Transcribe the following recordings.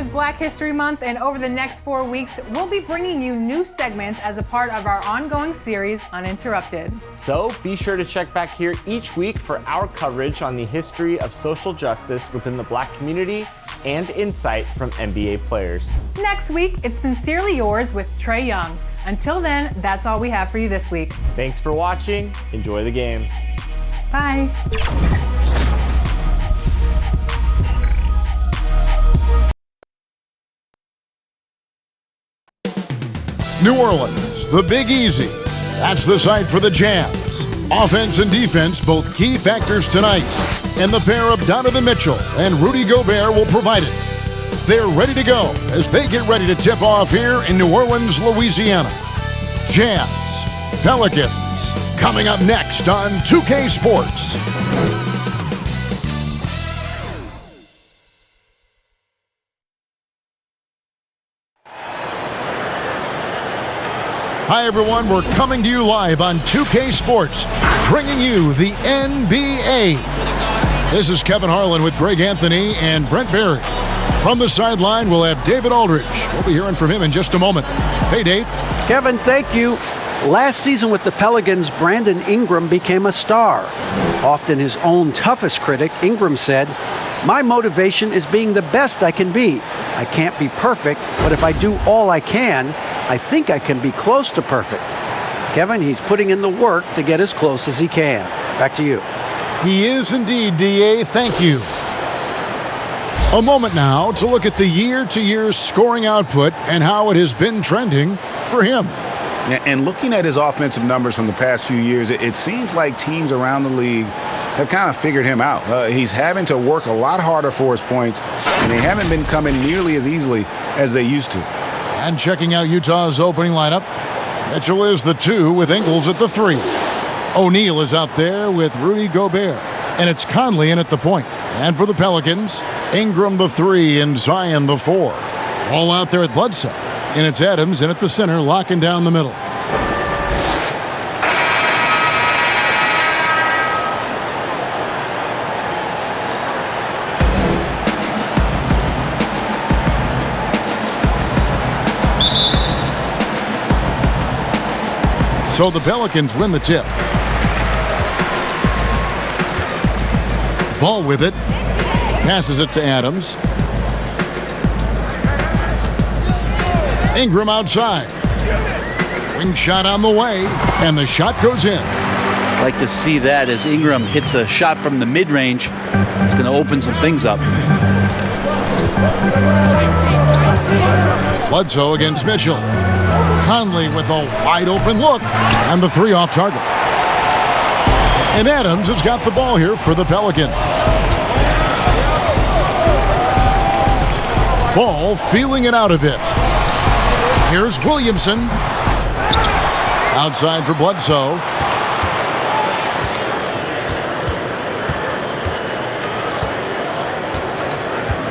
is Black History Month, and over the next 4 weeks, we'll be bringing you new segments as a part of our ongoing series, Uninterrupted. So be sure to check back here each week for our coverage on the history of social justice within the Black community and insight from NBA players. Next week, it's Sincerely Yours with Trae Young. Until then, that's all we have for you this week. Thanks for watching. Enjoy the game. Bye. New Orleans, the Big Easy. That's the site for the Jazz. Offense and defense, both key factors tonight. And the pair of Donovan Mitchell and Rudy Gobert will provide it. They're ready to go as they get ready to tip off here in New Orleans, Louisiana. Jazz, Pelicans, coming up next on 2K Sports. Hi, everyone. We're coming to you live on 2K Sports, bringing you the NBA. This is Kevin Harlan with Greg Anthony and Brent Berry. From the sideline, we'll have David Aldridge. We'll be hearing from him in just a moment. Hey, Dave. Kevin, thank you. Last season with the Pelicans, Brandon Ingram became a star. Often his own toughest critic, Ingram said, "My motivation is being the best I can be. I can't be perfect, but if I do all I can, I think I can be close to perfect." Kevin, he's putting in the work to get as close as he can. Back to you. He is indeed, DA. Thank you. A moment now to look at the year-to-year scoring output and how it has been trending for him. And looking at his offensive numbers from the past few years, it seems like teams around the league have kind of figured him out. He's having to work a lot harder for his points, and they haven't been coming nearly as easily as they used to. And checking out Utah's opening lineup, Mitchell is the 2 with Ingles at the 3. O'Neal is out there with Rudy Gobert. And it's Conley in at the point. And for the Pelicans, Ingram the 3 and Zion the 4. All out there at Bledsoe. And it's Adams in at the center, locking down the middle. So the Pelicans win the tip. Ball with it. Passes it to Adams. Ingram outside. Wing shot on the way. And the shot goes in. I'd like to see that as Ingram hits a shot from the mid-range. It's going to open some things up. Bledsoe against Mitchell. Conley with a wide-open look, and the 3 off target. And Adams has got the ball here for the Pelicans. Ball feeling it out a bit. Here's Williamson. Outside for Bledsoe.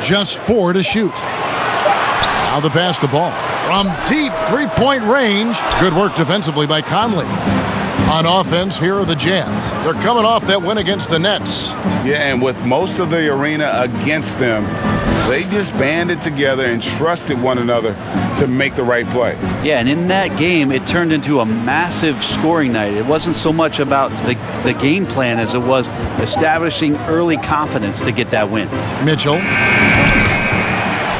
Just 4 to shoot. Now the pass to Ball. From deep three-point range. Good work defensively by Conley. On offense, here are the Jazz. They're coming off that win against the Nets. Yeah, and with most of the arena against them, they just banded together and trusted one another to make the right play. Yeah, and in that game, it turned into a massive scoring night. It wasn't so much about the game plan as it was establishing early confidence to get that win. Mitchell.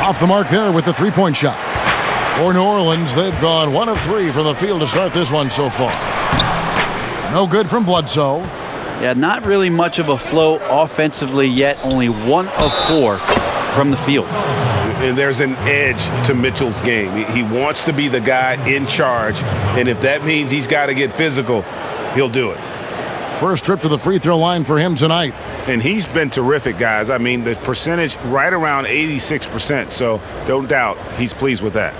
Off the mark there with the three-point shot. For New Orleans, they've gone 1 of 3 from the field to start this one so far. No good from Bledsoe. Yeah, not really much of a flow offensively yet. Only 1 of 4 from the field. And there's an edge to Mitchell's game. He wants to be the guy in charge, and if that means he's got to get physical, he'll do it. First trip to the free throw line for him tonight. And he's been terrific, guys. I mean, the percentage right around 86%, so don't doubt he's pleased with that.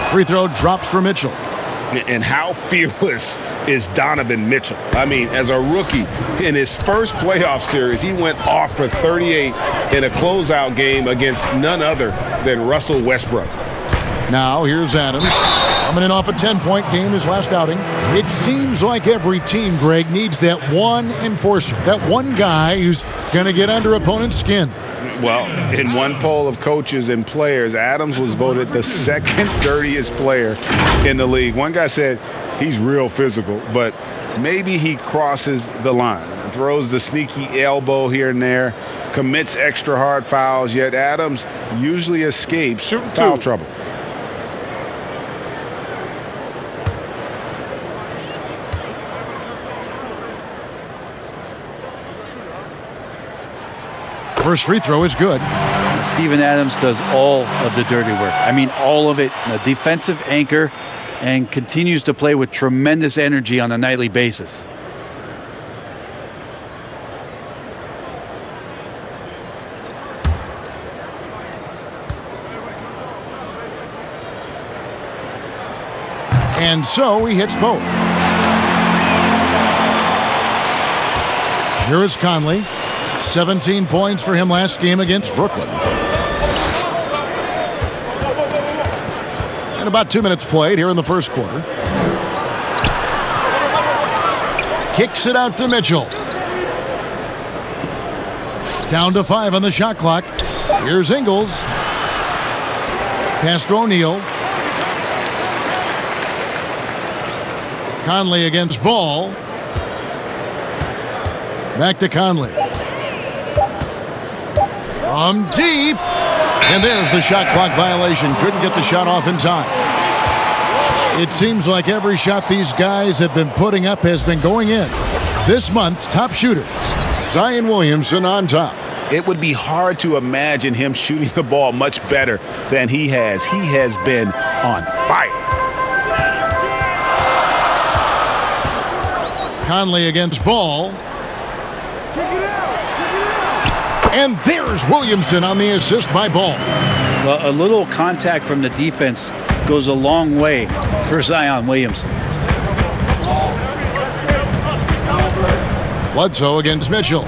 Free throw drops for Mitchell. And how fearless is Donovan Mitchell? I mean, as a rookie, in his first playoff series, he went off for 38 in a closeout game against none other than Russell Westbrook. Now, here's Adams. Coming in off a 10-point game his last outing. It seems like every team, Greg, needs that one enforcer, that one guy who's going to get under opponent's skin. Well, in one poll of coaches and players, Adams was voted the second dirtiest player in the league. One guy said he's real physical, but maybe he crosses the line, throws the sneaky elbow here and there, commits extra hard fouls, yet Adams usually escapes foul trouble. First free throw is good. Steven Adams does all of the dirty work. I mean, all of it. A defensive anchor, and continues to play with tremendous energy on a nightly basis. And so he hits both. Here is Conley. 17 points for him last game against Brooklyn. And about 2 minutes played here in the first quarter. Kicks it out to Mitchell. Down to 5 on the shot clock. Here's Ingles. Pass to O'Neal. Conley against Ball. Back to Conley. From deep. And there's the shot clock violation. Couldn't get the shot off in time. It seems like every shot these guys have been putting up has been going in. This month's top shooters. Zion Williamson on top. It would be hard to imagine him shooting the ball much better than he has. He has been on fire. Conley against Ball. And there's Williamson on the assist by Ball. Well, a little contact from the defense goes a long way for Zion Williamson. Bledsoe against Mitchell.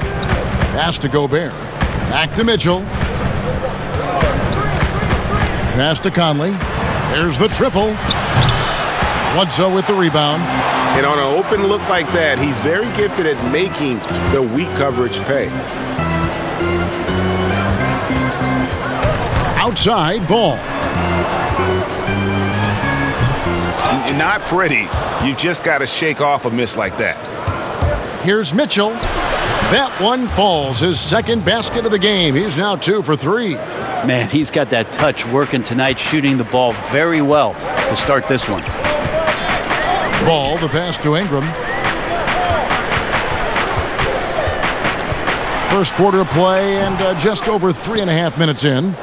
Pass to Gobert. Back to Mitchell. Pass to Conley. There's the triple. Bledsoe with the rebound. And on an open look like that, he's very gifted at making the weak coverage pay. Outside, Ball. Not pretty. You just got to shake off a miss like that. Here's Mitchell. That one falls. His second basket of the game. He's now 2 for 3. Man, he's got that touch working tonight, shooting the ball very well to start this one. Ball, the pass to Ingram. First quarter of play and just over 3.5 minutes in.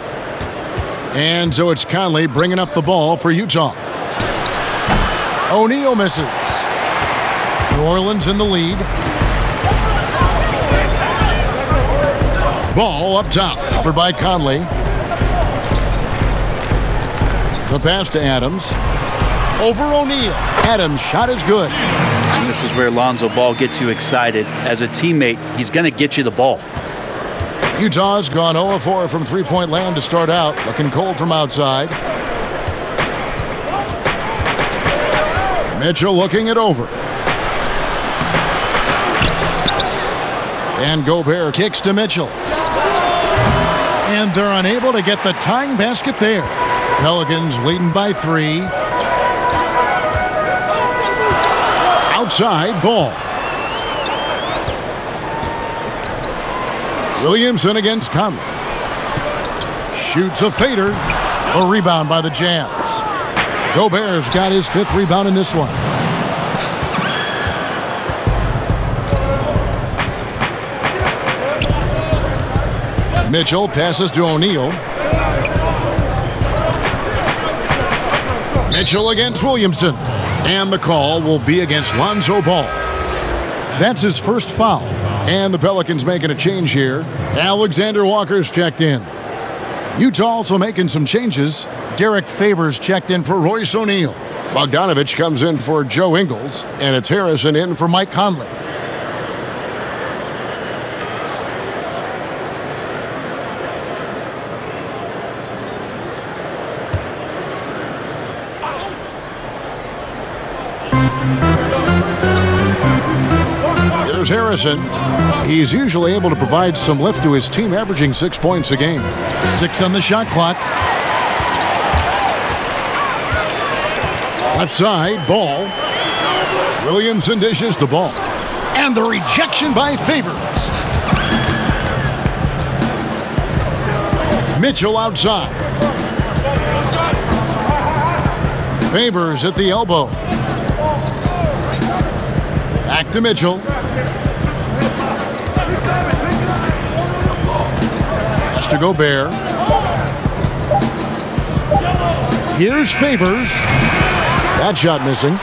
And so it's Conley bringing up the ball for Utah. O'Neal misses. New Orleans in the lead. Ball up top, covered by Conley. The pass to Adams. Over O'Neal. Adams' shot is good. And this is where Lonzo Ball gets you excited. As a teammate, he's going to get you the ball. Utah's gone 0-4 from three-point land to start out. Looking cold from outside. Mitchell looking it over. And Gobert kicks to Mitchell. And they're unable to get the tying basket there. Pelicans leading by 3. Outside, Ball. Williamson against Conley. Shoots a fader. A rebound by the Jazz. Gobert's got his 5th rebound in this one. Mitchell passes to O'Neal. Mitchell against Williamson. And the call will be against Lonzo Ball. That's his first foul. And the Pelicans making a change here. Alexander Walker's checked in. Utah also making some changes. Derek Favors checked in for Royce O'Neal. Bogdanovich comes in for Joe Ingles, and it's Harrison in for Mike Conley. Here's Harrison. He's usually able to provide some lift to his team, averaging 6 points a game. 6 on the shot clock. Left side, ball. Williamson dishes the ball. And the rejection by Favors. Mitchell outside. Favors at the elbow. Back to Mitchell. Pass to Gobert. Here's Favors. That shot missing.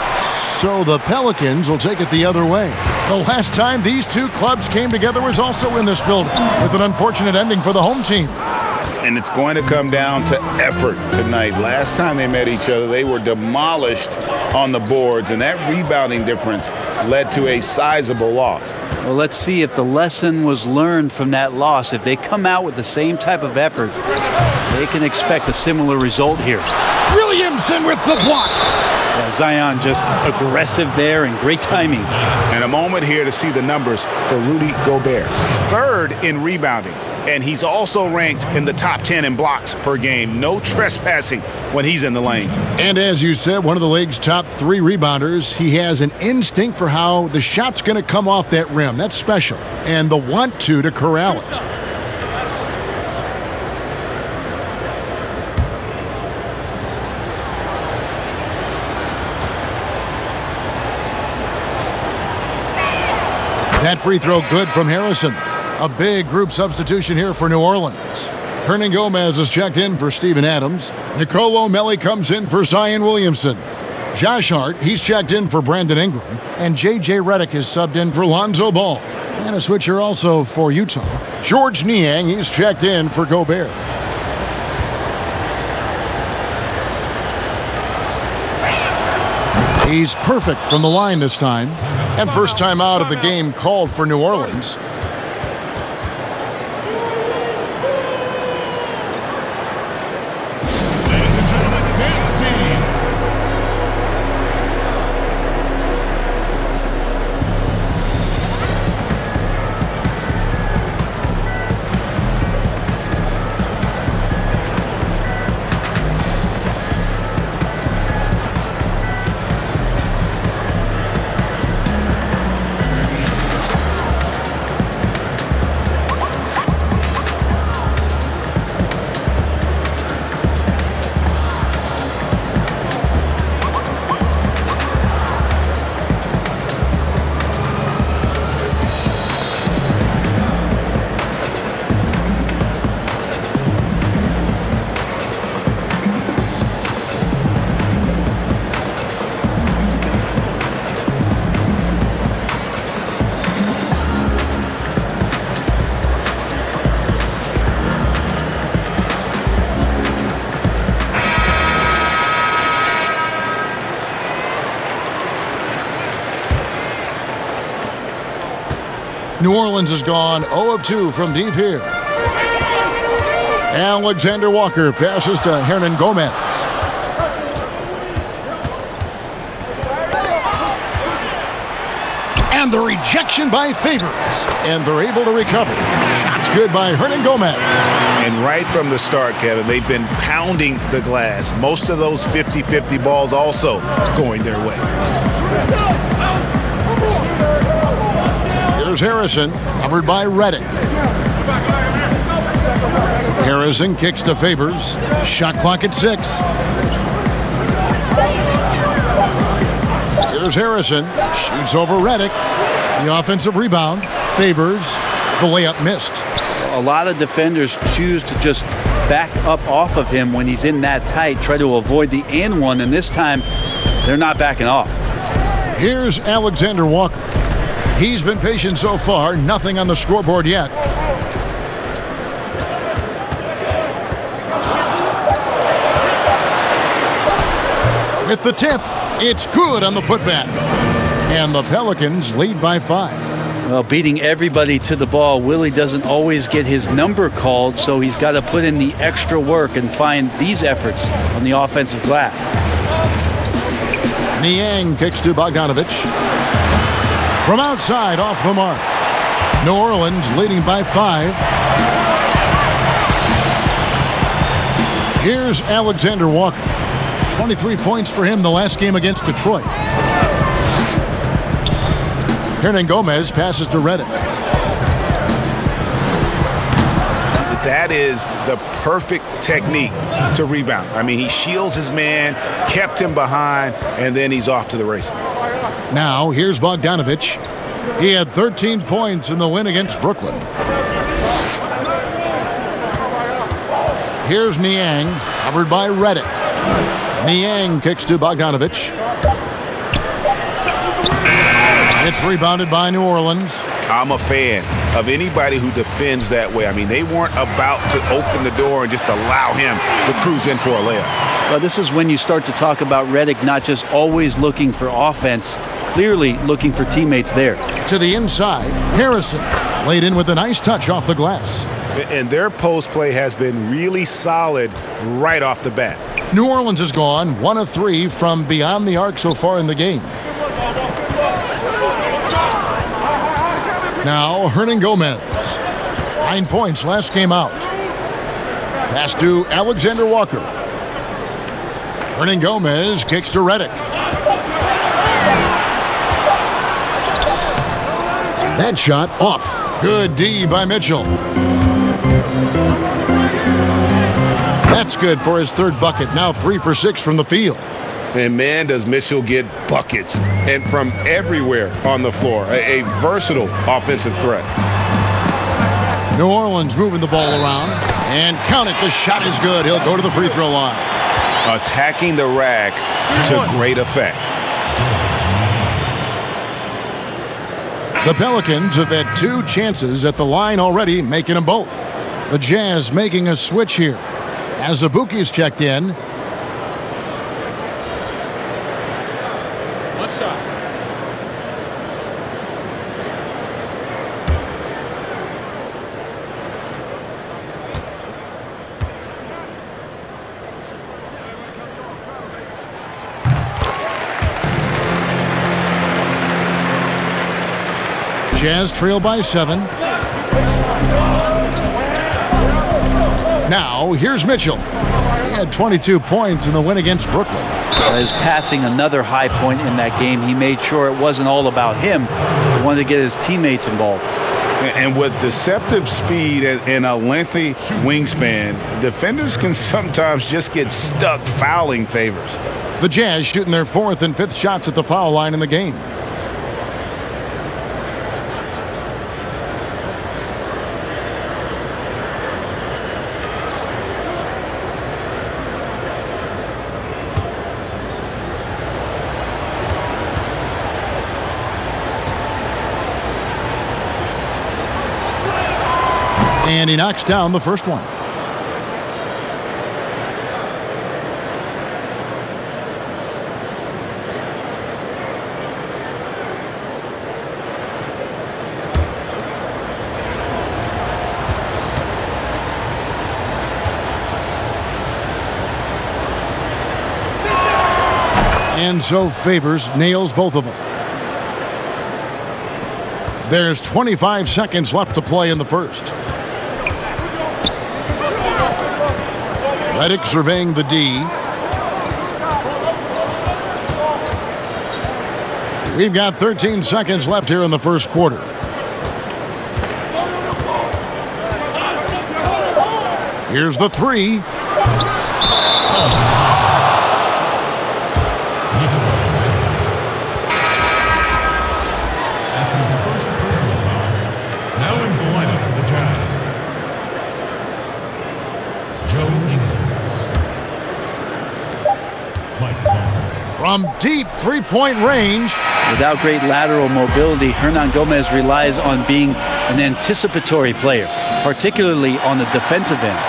So the Pelicans will take it the other way. The last time these two clubs came together was also in this building, with an unfortunate ending for the home team. And it's going to come down to effort tonight. Last time they met each other, they were demolished on the boards, and that rebounding difference led to a sizable loss. Well, let's see if the lesson was learned from that loss. If they come out with the same type of effort, they can expect a similar result here. Williamson with the block. Yeah, Zion just aggressive there and great timing. And a moment here to see the numbers for Rudy Gobert. Third in rebounding, and he's also ranked in the top 10 in blocks per game. No trespassing when he's in the lane. And as you said, one of the league's top 3 rebounders. He has an instinct for how the shot's going to come off that rim. That's special. And the want to corral it. That free throw good from Harrison. A big group substitution here for New Orleans. Hernan Gomez is checked in for Steven Adams. Nicolo Melli comes in for Zion Williamson. Josh Hart, he's checked in for Brandon Ingram. And J.J. Redick is subbed in for Lonzo Ball. And a switcher also for Utah. George Niang, he's checked in for Gobert. He's perfect from the line this time. And first time out of the game called for New Orleans. Ladies and gentlemen, the dance team. New Orleans has gone 0 of 2 from deep here. Alexander Walker passes to Hernan Gomez. And the rejection by Favors. And they're able to recover. Shots good by Hernan Gomez. And right from the start, Kevin, they've been pounding the glass. Most of those 50-50 balls also going their way. Here's Harrison, covered by Redick. Harrison kicks to Favors. Shot clock at 6. Here's Harrison, shoots over Redick. The offensive rebound. Favors, the layup missed. A lot of defenders choose to just back up off of him when he's in that tight, try to avoid the and one, and this time they're not backing off. Here's Alexander Walker. He's been patient so far, nothing on the scoreboard yet. With the tip, It's good on the putback. And the Pelicans lead by 5. Well, beating everybody to the ball, Willie doesn't always get his number called, so he's got to put in the extra work and find these efforts on the offensive glass. Niang kicks to Bogdanovich. From outside, off the mark. New Orleans leading by 5. Here's Alexander Walker. 23 points for him the last game against Detroit. Hernan Gomez passes to Redick. That is the perfect technique to rebound. I mean, he shields his man, kept him behind, and then he's off to the races. Now, here's Bogdanovich. He had 13 points in the win against Brooklyn. Here's Niang, covered by Redick. Niang kicks to Bogdanovich. It's rebounded by New Orleans. I'm a fan of anybody who defends that way. I mean, they weren't about to open the door and just allow him to cruise in for a layup. Well, this is when you start to talk about Redick not just always looking for offense, clearly looking for teammates there. To the inside, Harrison laid in with a nice touch off the glass. And their post play has been really solid right off the bat. New Orleans has gone 1 of 3 from beyond the arc so far in the game. Now, Hernan Gomez. 9 points last game out. Pass to Alexander Walker. Hernan Gomez kicks to Redick. That shot off. Good D by Mitchell. That's good for his third bucket. Now 3 for 6 from the field. And man, does Mitchell get buckets, and from everywhere on the floor. A versatile offensive threat. New Orleans moving the ball around. And count it, the shot is good. He'll go to the free throw line. Attacking the rack to great effect. The Pelicans have had 2 chances at the line already, making them both. The Jazz making a switch here. As Azubuike's checked in. Jazz trail by 7. Now, here's Mitchell. He had 22 points in the win against Brooklyn. His passing, another high point in that game. He made sure it wasn't all about him. He wanted to get his teammates involved. And with deceptive speed and a lengthy wingspan, defenders can sometimes just get stuck fouling favors. The Jazz shooting their 4th and 5th shots at the foul line in the game. And he knocks down the first one. And so Favors nails both of them. There's 25 seconds left to play in the first. Redick surveying the D. We've got 13 seconds left here in the first quarter. Here's the 3. That's his first personal foul. Now in the lineup for the Jazz, Joe Ingles. Mike Conley. From deep three-point range. Without great lateral mobility, Hernan Gomez relies on being an anticipatory player, particularly on the defensive end.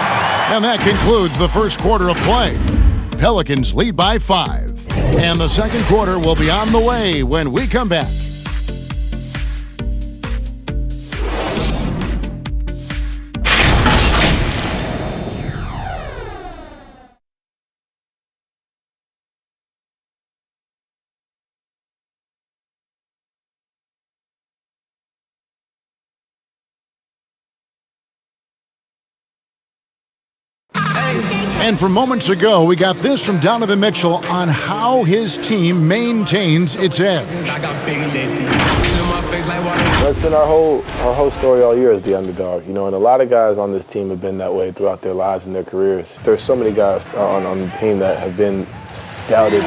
And that concludes the first quarter of play. Pelicans lead by 5. And the second quarter will be on the way when we come back. And from moments ago, we got this from Donovan Mitchell on how his team maintains its edge. That's been our whole story all year as the underdog, and a lot of guys on this team have been that way throughout their lives and their careers. There's so many guys on the team that have been doubted.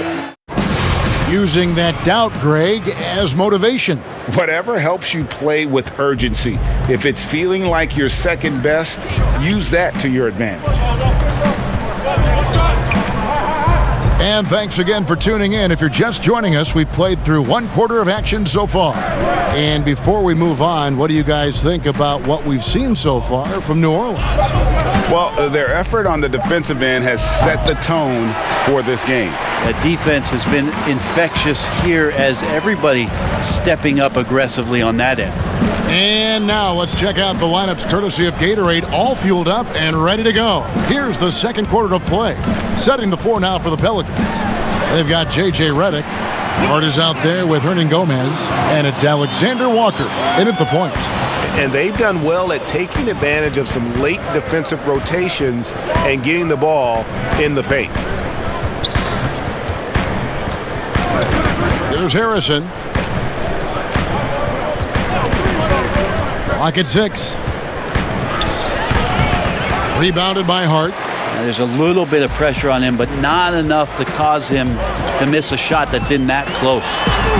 Using that doubt, Greg, as motivation. Whatever helps you play with urgency. If it's feeling like you're second best, use that to your advantage. And thanks again for tuning in. If you're just joining us, we've played through one quarter of action so far. And before we move on, what do you guys think about what we've seen so far from New Orleans? Well, their effort on the defensive end has set the tone for this game. The defense has been infectious here as everybody stepping up aggressively on that end. And now let's check out the lineups courtesy of Gatorade, all fueled up and ready to go. Here's the second quarter of play. Setting the floor now for the Pelicans. They've got J.J. Redick. Hart is out there with Hernan Gomez. And it's Alexander Walker in at the point. And they've done well at taking advantage of some late defensive rotations and getting the ball in the paint. Here's Harrison. Clock at 6. Rebounded by Hart. Now, there's a little bit of pressure on him, but not enough to cause him to miss a shot that's in that close.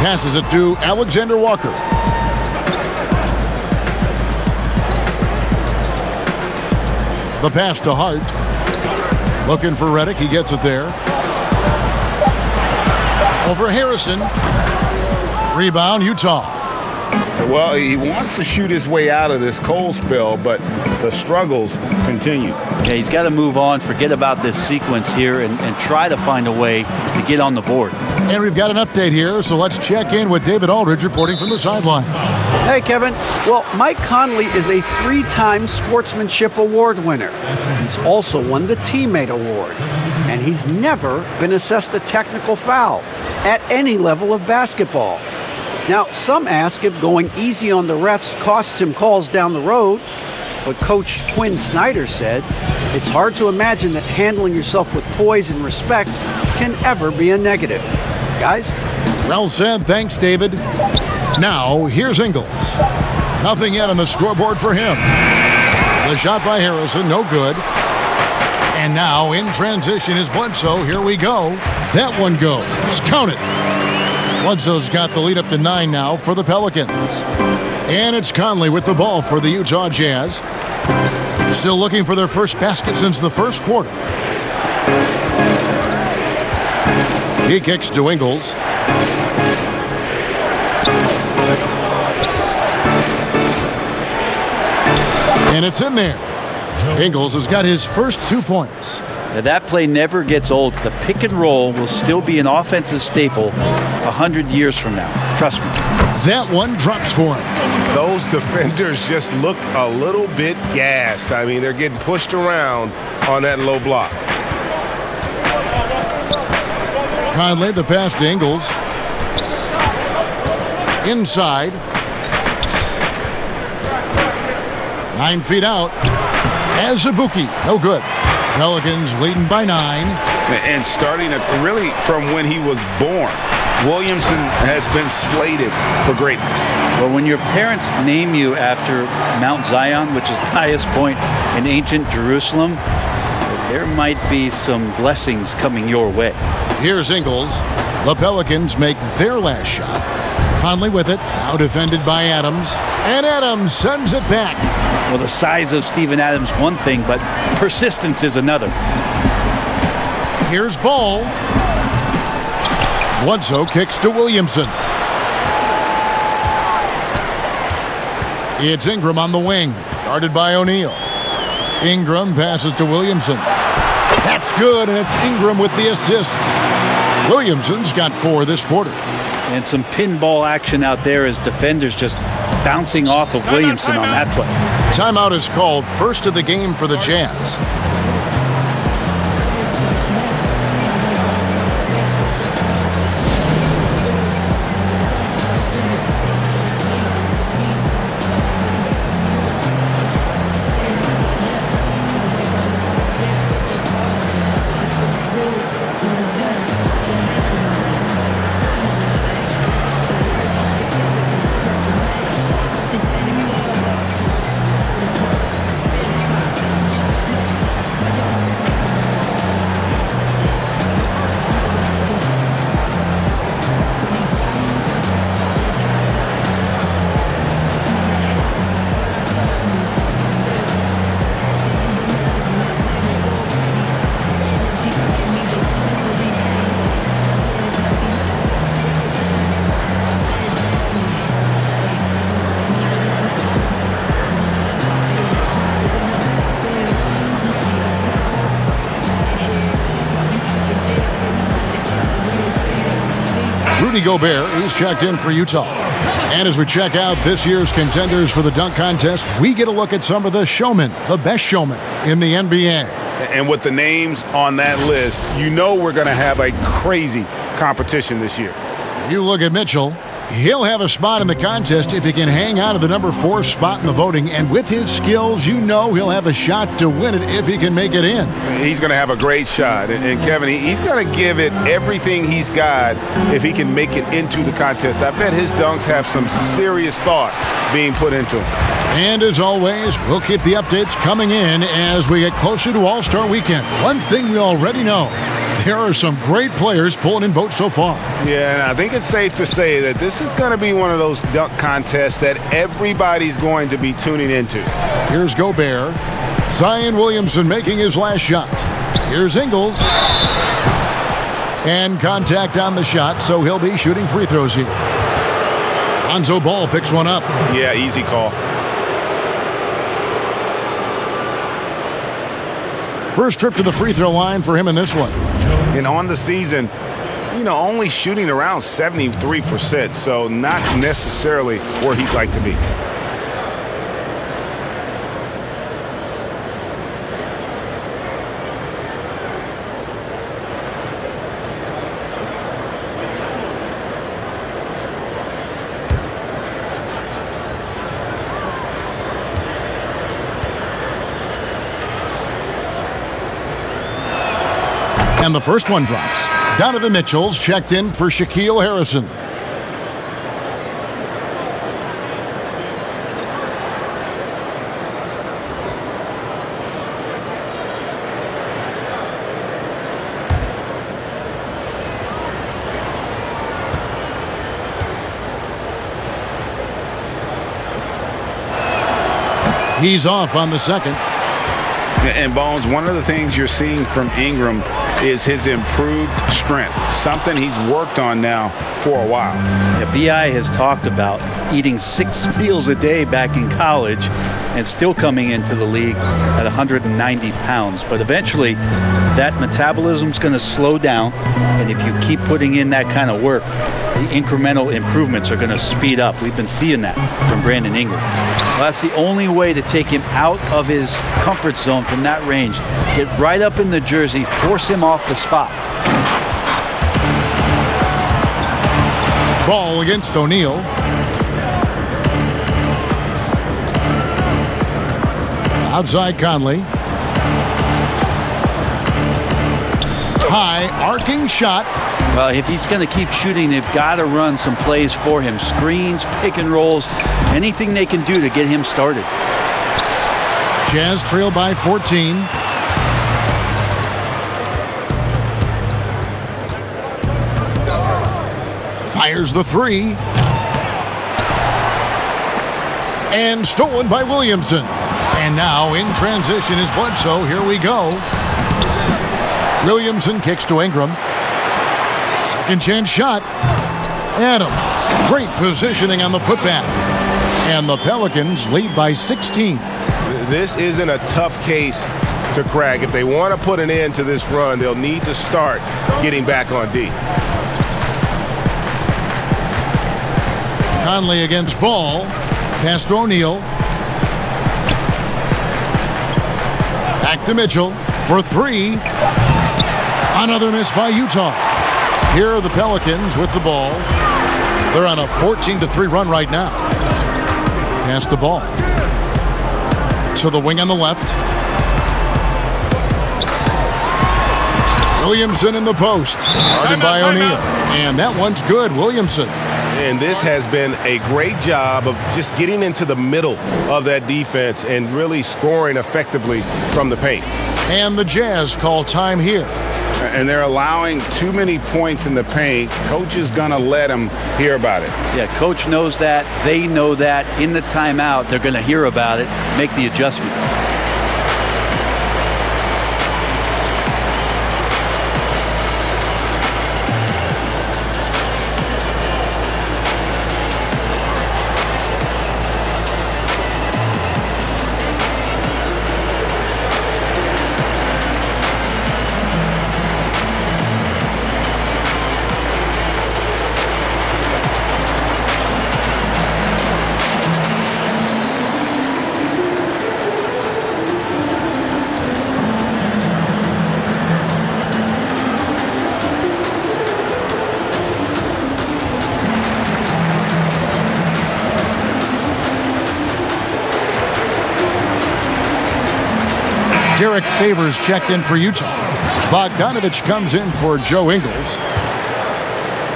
Passes it to Alexander Walker. The pass to Hart. Looking for Redick. He gets it there. Over Harrison. Rebound, Utah. Well, he wants to shoot his way out of this cold spell, but the struggles continue. Yeah, he's got to move on, forget about this sequence here, and try to find a way to get on the board. And we've got an update here, so let's check in with David Aldridge reporting from the sideline. Hey, Kevin. Well, Mike Conley is a 3-time Sportsmanship Award winner. He's also won the Teammate Award. And he's never been assessed a technical foul at any level of basketball. Now, some ask if going easy on the refs costs him calls down the road, but Coach Quinn Snyder said it's hard to imagine that handling yourself with poise and respect can ever be a negative. Guys? Well said. Thanks, David. Now, here's Ingles. Nothing yet on the scoreboard for him. The shot by Harrison, no good. And now, in transition is Bledsoe. Here we go. That one goes. Count it. Bledsoe's got the lead up to 9 now for the Pelicans. And it's Conley with the ball for the Utah Jazz. Still looking for their first basket since the first quarter. He kicks to Ingles. And it's in there. Ingles has got his first 2 points. Now, that play never gets old. The pick and roll will still be an offensive staple 100 years from now. Trust me. That one drops for him. Those defenders just look a little bit gassed. I mean, they're getting pushed around on that low block. Conley, the pass to Ingles. Inside. 9 feet out. Azubuike, no good. Pelicans leading by 9. And starting really from when he was born, Williamson has been slated for greatness. Well, when your parents name you after Mount Zion, which is the highest point in ancient Jerusalem, there might be some blessings coming your way. Here's Ingles. The Pelicans make their last shot. Conley with it, now defended by Adams. And Adams sends it back. Well, the size of Steven Adams, one thing, but persistence is another. Here's Ball. Bledsoe kicks to Williamson. It's Ingram on the wing, guarded by O'Neal. Ingram passes to Williamson. That's good, and it's Ingram with the assist. Williamson's got 4 this quarter. And some pinball action out there as defenders just bouncing off of Williamson on that play. Timeout is called, first of the game for the Jazz. Rudy Gobert is checked in for Utah. And as we check out this year's contenders for the dunk contest, we get a look at some of the showmen, the best showmen in the NBA. And with the names on that list, you know we're going to have a crazy competition this year. You look at Mitchell. He'll have a spot in the contest if he can hang out of the number 4 spot in the voting. And with his skills, you know he'll have a shot to win it if he can make it in. He's going to have a great shot. And Kevin, he's going to give it everything he's got if he can make it into the contest. I bet his dunks have some serious thought being put into them. And as always, we'll keep the updates coming in as we get closer to All-Star Weekend. One thing we already know, there are some great players pulling in votes so far. Yeah, and I think it's safe to say that this is going to be one of those dunk contests that everybody's going to be tuning into. Here's Gobert. Zion Williamson making his last shot. Here's Ingles. And contact on the shot, so he'll be shooting free throws here. Lonzo Ball picks one up. Yeah, easy call. First trip to the free throw line for him in this one. And on the season, only shooting around 73%, so not necessarily where he'd like to be. And the first one drops. Donovan Mitchell's checked in for Shaquille Harrison. He's off on the second. And Bones, one of the things you're seeing from Ingram is his improved strength, something he's worked on now for a while. Yeah, B.I. has talked about eating 6 meals a day back in college and still coming into the league at 190 pounds. But eventually, that metabolism's going to slow down, and if you keep putting in that kind of work, the incremental improvements are going to speed up. We've been seeing that from Brandon Ingram. Well, that's the only way to take him out of his comfort zone from that range. Get right up in the jersey, force him off the spot. Ball against O'Neal. Outside Conley. High arcing shot. Well, if he's going to keep shooting, they've got to run some plays for him. Screens, pick and rolls, anything they can do to get him started. Jazz trail by 14. Fires the 3. And stolen by Williamson. And now in transition is Bledsoe. Here we go. Williamson kicks to Ingram. Second chance shot. Adams. Great positioning on the putback. And the Pelicans lead by 16. This isn't a tough case to crack. If they want to put an end to this run, they'll need to start getting back on D. Conley against Ball. Pass to O'Neal. Back to Mitchell for three. Another miss by Utah. Here are the Pelicans with the ball. They're on a 14-3 run right now. Pass the ball to the wing on the left. Williamson in the post. Guarded by O'Neal. And that one's good, Williamson. And this has been a great job of just getting into the middle of that defense and really scoring effectively from the paint. And the Jazz call time here. And they're allowing too many points in the paint. Coach is going to let them hear about it. Yeah, coach knows that. They know that. In the timeout, they're going to hear about it, make the adjustment. Derek Favors checked in for Utah. Bogdanovich comes in for Joe Ingles.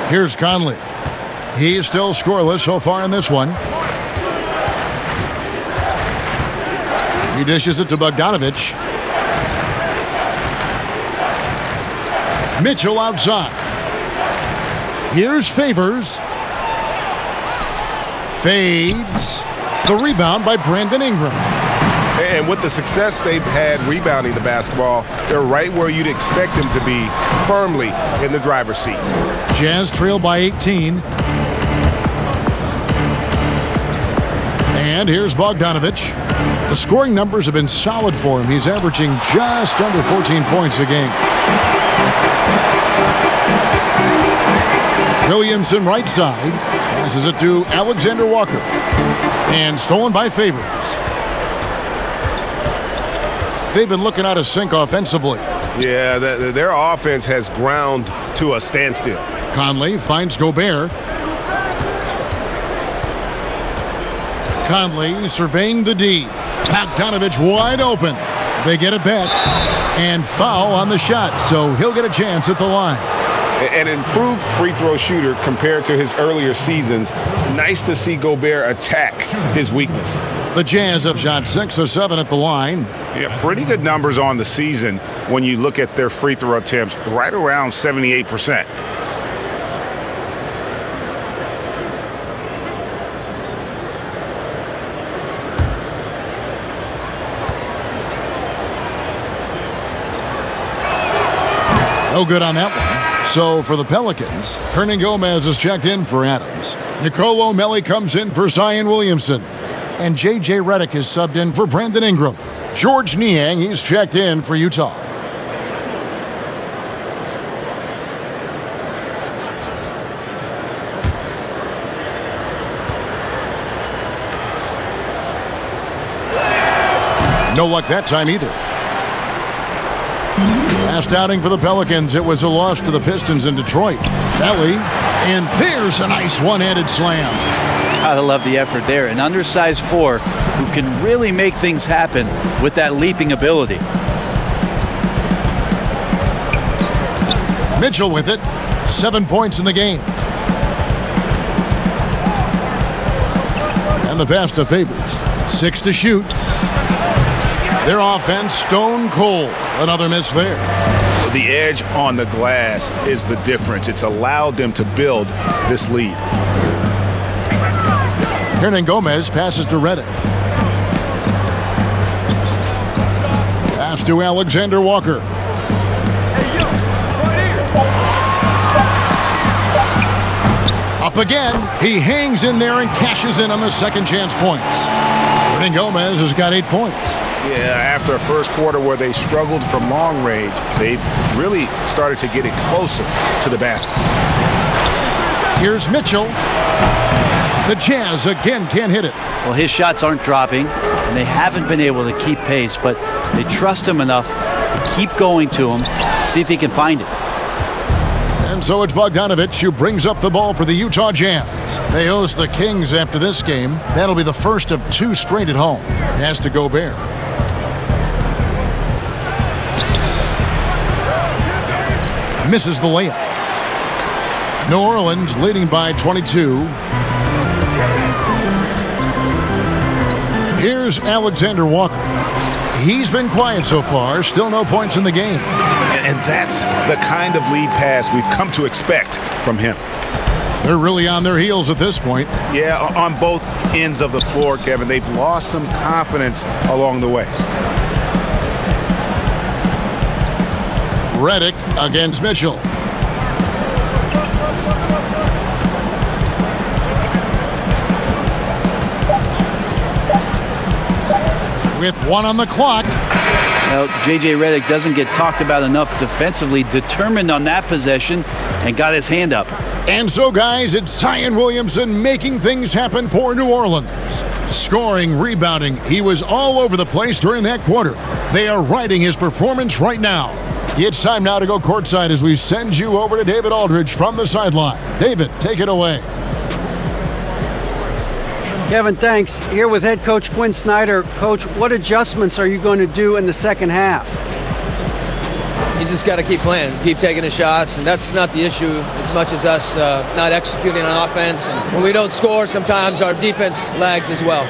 Here's Conley. He's still scoreless so far in this one. He dishes it to Bogdanovich. Mitchell outside. Here's Favors. Fades. The rebound by Brandon Ingram. And with the success they've had rebounding the basketball, they're right where you'd expect them to be, firmly in the driver's seat. Jazz trail by 18. And here's Bogdanovich. The scoring numbers have been solid for him. He's averaging just under 14 points a game. Williamson right side. Passes it to Alexander Walker. And stolen by Favors. They've been looking out of sync offensively. Yeah, their offense has ground to a standstill. Conley finds Gobert. Conley surveying the D. Bogdanovich wide open. They get it back. And foul on the shot, so he'll get a chance at the line. An improved free throw shooter compared to his earlier seasons. Nice to see Gobert attack his weakness. The Jazz have shot 6 of 7 at the line. Yeah, pretty good numbers on the season when you look at their free throw attempts, right around 78%. No good on that one. So for the Pelicans, Hernan Gomez is checked in for Adams. Nicolo Melli comes in for Zion Williamson. And J.J. Redick is subbed in for Brandon Ingram. George Niang, he's checked in for Utah. No luck that time either. Last outing for the Pelicans, it was a loss to the Pistons in Detroit. Belly, and there's a nice one-handed slam. Gotta love the effort there. An undersized four who can really make things happen with that leaping ability. Mitchell with it. 7 points in the game. And the pass to Favors. 6 to shoot. Their offense stone cold. Another miss there. The edge on the glass is the difference. It's allowed them to build this lead. Hernan Gomez passes to Redick. Pass to Alexander Walker. Up again. He hangs in there and cashes in on the second chance points. Rudy Gomez has got 8 points. Yeah, after a first quarter where they struggled from long range, they've really started to get it closer to the basket. Here's Mitchell. The Jazz again can't hit it. Well, his shots aren't dropping, and they haven't been able to keep pace, but they trust him enough to keep going to him, see if he can find it. And so it's Bogdanovich who brings up the ball for the Utah Jazz. They host the Kings after this game. That'll be the first of 2 straight at home. Has to Gobert. Misses the layup. New Orleans leading by 22. Here's Alexander Walker. He's been quiet so far, still no points in the game. And that's the kind of lead pass we've come to expect from him. They're really on their heels at this point. Yeah, on both ends of the floor, Kevin. They've lost some confidence along the way. Redick against Mitchell. With 1 on the clock. Well, J.J. Redick doesn't get talked about enough defensively, determined on that possession, and got his hand up. And so, guys, it's Zion Williamson making things happen for New Orleans. Scoring, rebounding, he was all over the place during that quarter. They are riding his performance right now. It's time now to go courtside as we send you over to David Aldridge from the sideline. David, take it away. Kevin, thanks. Here with head coach Quinn Snyder. Coach, what adjustments are you going to do in the second half? You just got to keep playing, keep taking the shots, and that's not the issue as much as us not executing on offense. And when we don't score, sometimes our defense lags as well.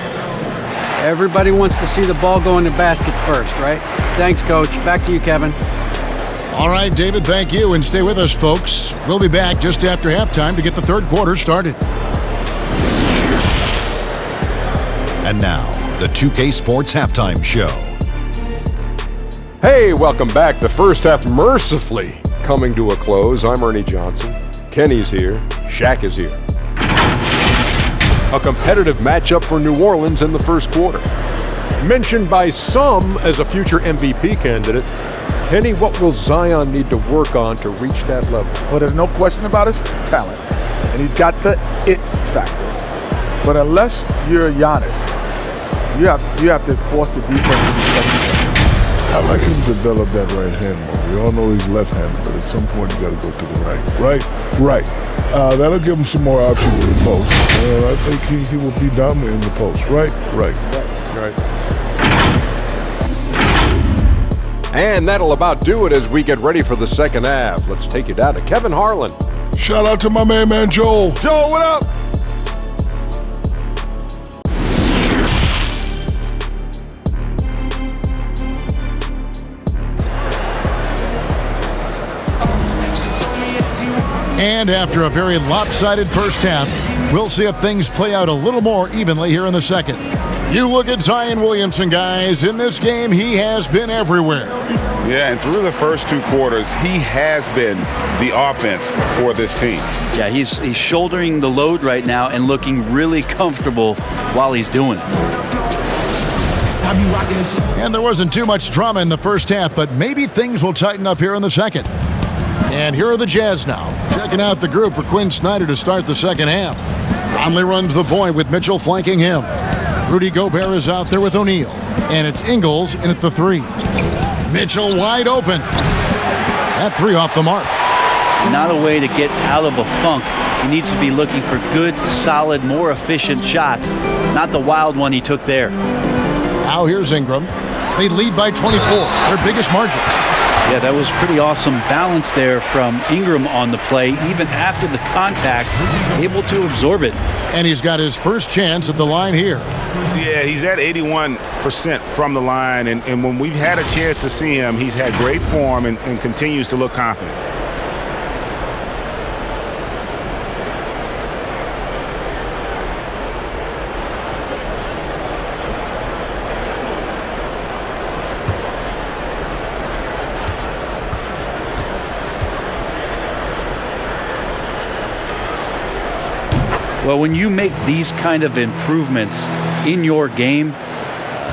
Everybody wants to see the ball go in the basket first, right? Thanks, Coach. Back to you, Kevin. All right, David, thank you, and stay with us, folks. We'll be back just after halftime to get the third quarter started. And now, the 2K Sports Halftime Show. Hey, welcome back. The first half mercifully coming to a close. I'm Ernie Johnson. Kenny's here. Shaq is here. A competitive matchup for New Orleans in the first quarter. Mentioned by some as a future MVP candidate, Kenny, what will Zion need to work on to reach that level? Well, there's no question about his talent, and he's got the it factor. But unless you're Giannis, you have to force the defense to be second. I like him to develop that right hand more. We all know he's left-handed, but at some point you got to go to the right. That'll give him some more options in the post. I think he will be dominant in the post. Right. And that'll about do it as we get ready for the second half. Let's take you down to Kevin Harlan. Shout out to my man Joel. Joel, what up? And after a very lopsided first half, we'll see if things play out a little more evenly here in the second. You look at Zion Williamson, guys. In this game, he has been everywhere. Yeah, and through the first 2 quarters, he has been the offense for this team. Yeah, he's shouldering the load right now and looking really comfortable while he's doing it. And there wasn't too much drama in the first half, but maybe things will tighten up here in the second. And here are the Jazz now, checking out the group for Quinn Snyder to start the second half. Conley runs the point with Mitchell flanking him. Rudy Gobert is out there with O'Neal. And it's Ingles in at the 3. Mitchell wide open. That 3 off the mark. Not a way to get out of a funk. He needs to be looking for good, solid, more efficient shots, not the wild one he took there. Now here's Ingram. They lead by 24, their biggest margin. Yeah, that was pretty awesome balance there from Ingram on the play, even after the contact, able to absorb it. And he's got his first chance at the line here. Yeah, he's at 81% from the line, and when we've had a chance to see him, he's had great form and continues to look confident. Well, when you make these kind of improvements in your game,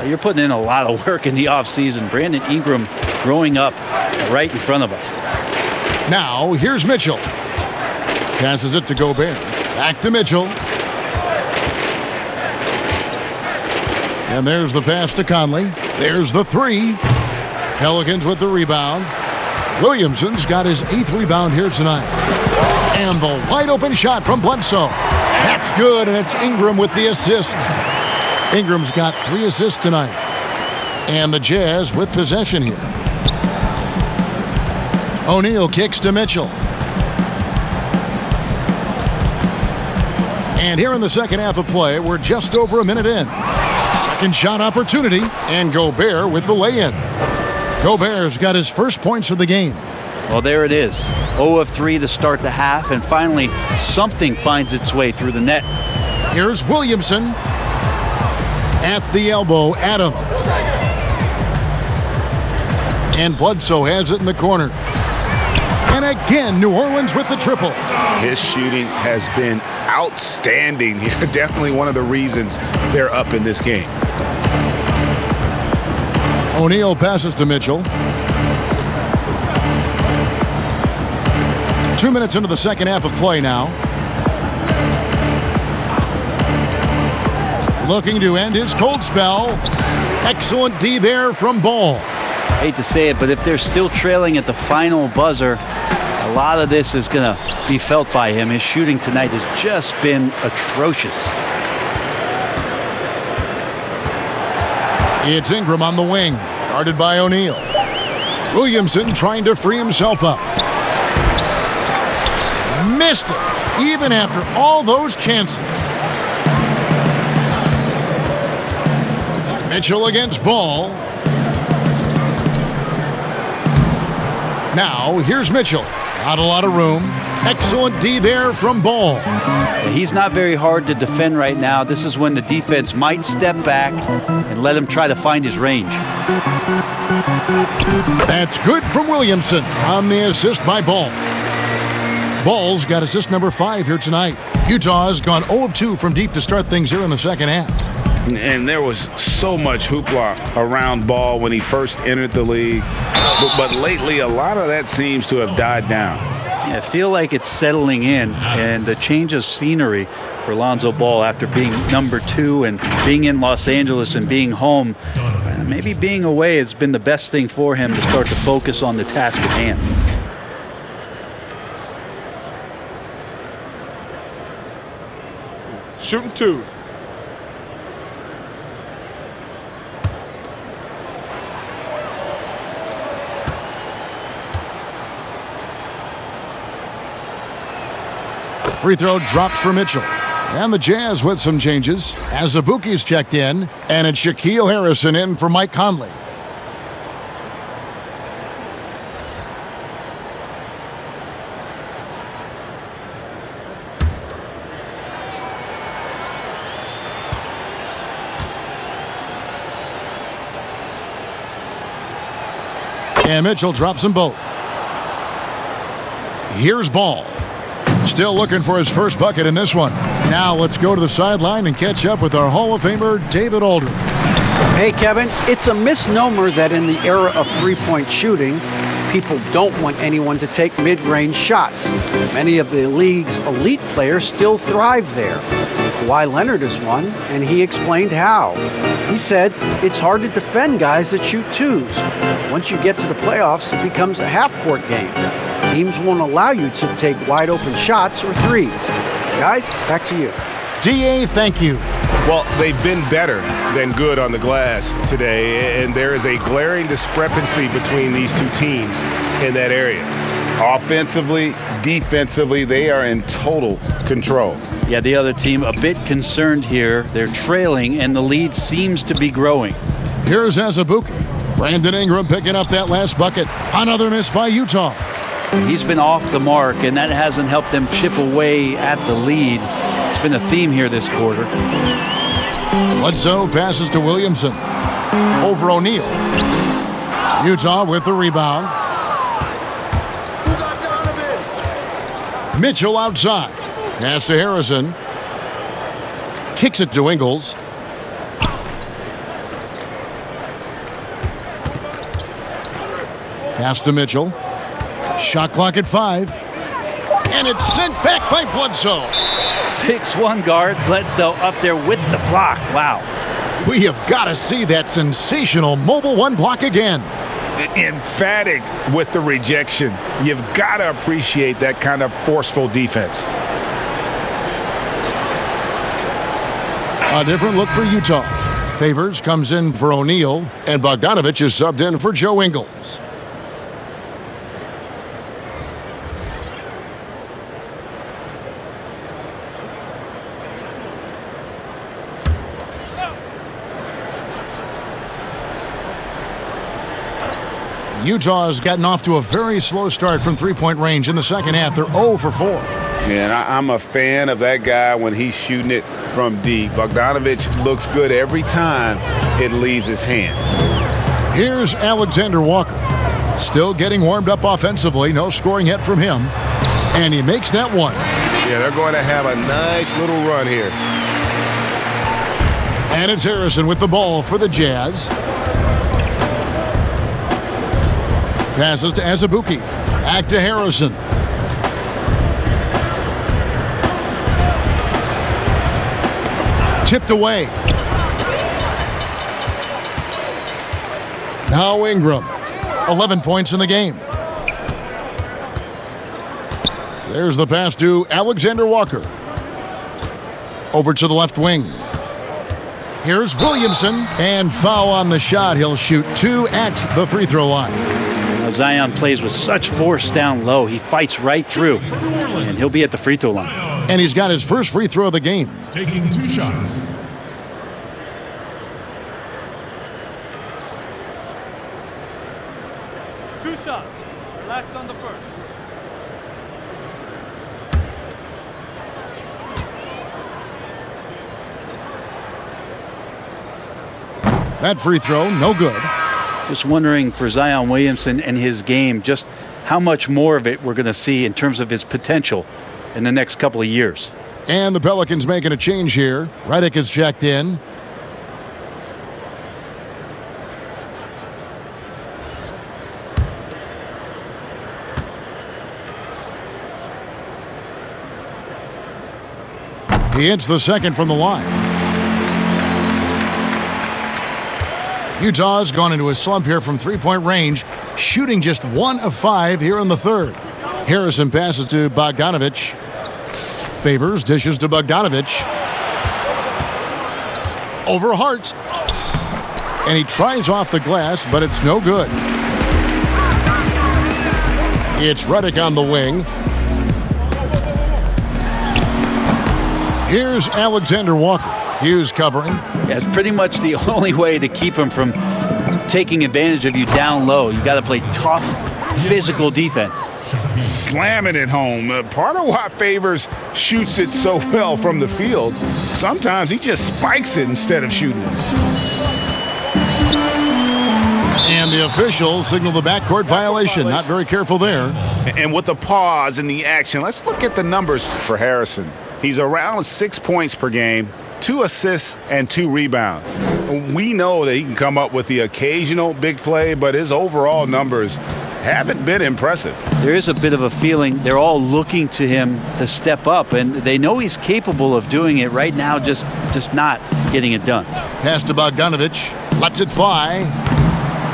You're putting in a lot of work in the offseason. Brandon Ingram growing up right in front of us. Now, here's Mitchell. Passes it to Gobert. Back to Mitchell. And there's the pass to Conley. There's the three. Pelicans with the rebound. Williamson's got his 8th rebound here tonight. And the wide open shot from Bledsoe. That's good, and it's Ingram with the assist. Ingram's got 3 assists tonight. And the Jazz with possession here. O'Neal kicks to Mitchell. And here in the second half of play, we're just over a minute in. Second shot opportunity, and Gobert with the lay-in. Gobert's got his first points of the game. Well, there it is. 0 of 3 to start the half, and finally something finds its way through the net. Here's Williamson. At the elbow, Adams. And Bledsoe has it in the corner. And again, New Orleans with the triple. His shooting has been outstanding here. Definitely one of the reasons they're up in this game. O'Neal passes to Mitchell. 2 minutes into the second half of play now. Looking to end his cold spell. Excellent D there from Ball. I hate to say it, but if they're still trailing at the final buzzer, a lot of this is going to be felt by him. His shooting tonight has just been atrocious. It's Ingram on the wing, guarded by O'Neal. Williamson trying to free himself up. Missed it, even after all those chances. Mitchell against Ball. Now, here's Mitchell. Not a lot of room. Excellent D there from Ball. He's not very hard to defend right now. This is when the defense might step back and let him try to find his range. That's good from Williamson on the assist by Ball. Ball's got assist number 5 here tonight. Utah's gone 0 of 2 from deep to start things here in the second half. And there was so much hoopla around Ball when he first entered the league. But lately, a lot of that seems to have died down. Yeah, I feel like it's settling in, and the change of scenery for Lonzo Ball after being number 2 and being in Los Angeles and being home. Maybe being away has been the best thing for him to start to focus on the task at hand. Shooting 2. Free throw dropped for Mitchell. And the Jazz with some changes. Azubuike's checked in, and it's Shaquille Harrison in for Mike Conley. And Mitchell drops them both. Here's Ball. Still looking for his first bucket in this one. Now let's go to the sideline and catch up with our Hall of Famer, David Aldridge. Hey, Kevin, it's a misnomer that in the era of three-point shooting, people don't want anyone to take mid-range shots. Many of the league's elite players still thrive there. Kawhi Leonard is one, and he explained how. He said, it's hard to defend guys that shoot twos. Once you get to the playoffs, it becomes a half-court game. Teams won't allow you to take wide-open shots or threes. Guys, back to you. DA, thank you. Well, they've been better than good on the glass today, and there is a glaring discrepancy between these two teams in that area. Offensively, defensively, they are in total control. Yeah, the other team a bit concerned here. They're trailing, and the lead seems to be growing. Here's Azubuike. Brandon Ingram picking up that last bucket. Another miss by Utah. He's been off the mark, and that hasn't helped them chip away at the lead. It's been a theme here this quarter. Bledsoe passes to Williamson. Over O'Neal. Utah with the rebound. Who got Donovan? Mitchell outside. Pass to Harrison. Kicks it to Ingles. Pass to Mitchell. Shot clock at 5. And it's sent back by Bledsoe. 6'1" guard, Bledsoe up there with the block. Wow. We have got to see that sensational mobile one block again. Emphatic with the rejection. You've got to appreciate that kind of forceful defense. A different look for Utah. Favors comes in for O'Neal, and Bogdanovich is subbed in for Joe Ingles. Utah has gotten off to a very slow start from three-point range in the second half. They're 0 for 4. And I'm a fan of that guy when he's shooting it from deep. Bogdanovich looks good every time it leaves his hands. Here's Alexander Walker. Still getting warmed up offensively. No scoring yet from him. And he makes that one. Yeah, they're going to have a nice little run here. And it's Harrison with the ball for the Jazz. Passes to Azubuike. Back to Harrison. Tipped away. Now Ingram. 11 points in the game. There's the pass to Alexander Walker. Over to the left wing. Here's Williamson. And foul on the shot. He'll shoot 2 at the free throw line. Zion plays with such force down low. He fights right through, and he'll be at the free throw line. And he's got his first free throw of the game. Taking 2 shots. Two shots. Relax on the first. That free throw, no good. Just wondering for Zion Williamson and his game, just how much more of it we're going to see in terms of his potential in the next couple of years. And the Pelicans making a change here. Redick is checked in. He hits the second from the line. Utah's gone into a slump here from three-point range, shooting just 1 of 5 here in the third. Harrison passes to Bogdanovich. Favors, dishes to Bogdanovich. Over Hart. And he tries off the glass, but it's no good. It's Redick on the wing. Here's Alexander Walker. Hughes covering. Yeah, it's pretty much the only way to keep him from taking advantage of you down low. You got to play tough, physical defense. Slamming it home. Part of why Favors shoots it so well from the field, sometimes he just spikes it instead of shooting it. And the official signaled the backcourt violation. Not very careful there. And with the pause in the action, let's look at the numbers for Harrison. He's around 6 points per game, 2 assists, and 2 rebounds. We know that he can come up with the occasional big play, but his overall numbers haven't been impressive. There is a bit of a feeling they're all looking to him to step up, and they know he's capable of doing it right now, just not getting it done. Pass to Bogdanovich. Lets it fly.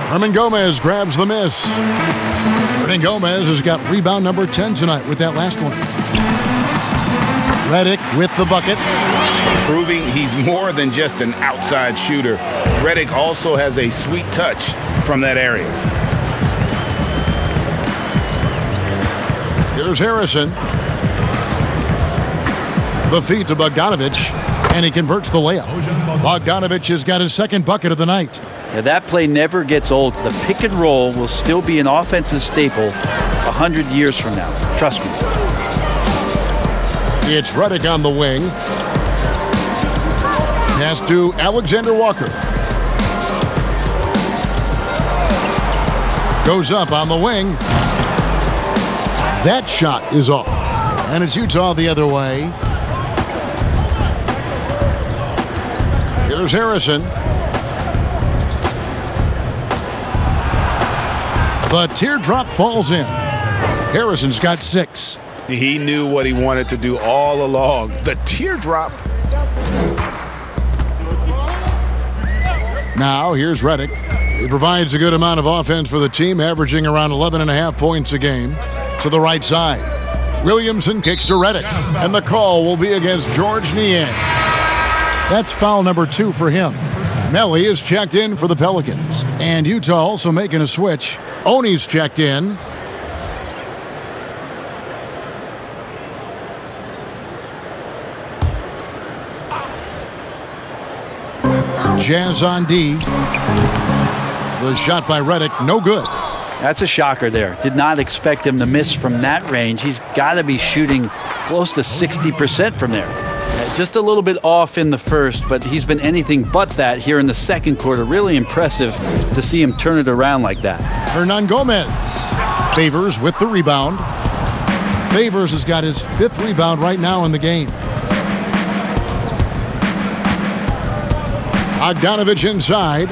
Herman Gomez grabs the miss. Hernan Gomez has got rebound number 10 tonight with that last one. Redick with the bucket. Proving he's more than just an outside shooter. Redick also has a sweet touch from that area. Here's Harrison. The feed to Bogdanovich, and he converts the layup. Bogdanovich has got his second bucket of the night. Yeah, that play never gets old. The pick and roll will still be an offensive staple 100 years from now. Trust me. It's Redick on the wing. Pass to Alexander Walker. Goes up on the wing. That shot is off. And it's Utah the other way. Here's Harrison. The teardrop falls in. Harrison's got 6. He knew what he wanted to do all along. The teardrop. Now, here's Redick. He provides a good amount of offense for the team, averaging around 11.5 points a game. To the right side. Williamson kicks to Redick, and the call will be against George Niang. That's foul number 2 for him. Melly is checked in for the Pelicans, and Utah also making a switch. Oney's checked in. Jazz on D. The shot by Redick, no good. That's a shocker there. Did not expect him to miss from that range. He's got to be shooting close to 60% from there. Just a little bit off in the first, but he's been anything but that here in the second quarter. Really impressive to see him turn it around like that. Hernangomez. Favors with the rebound. Favors has got his 5th rebound right now in the game. Bogdanovich inside,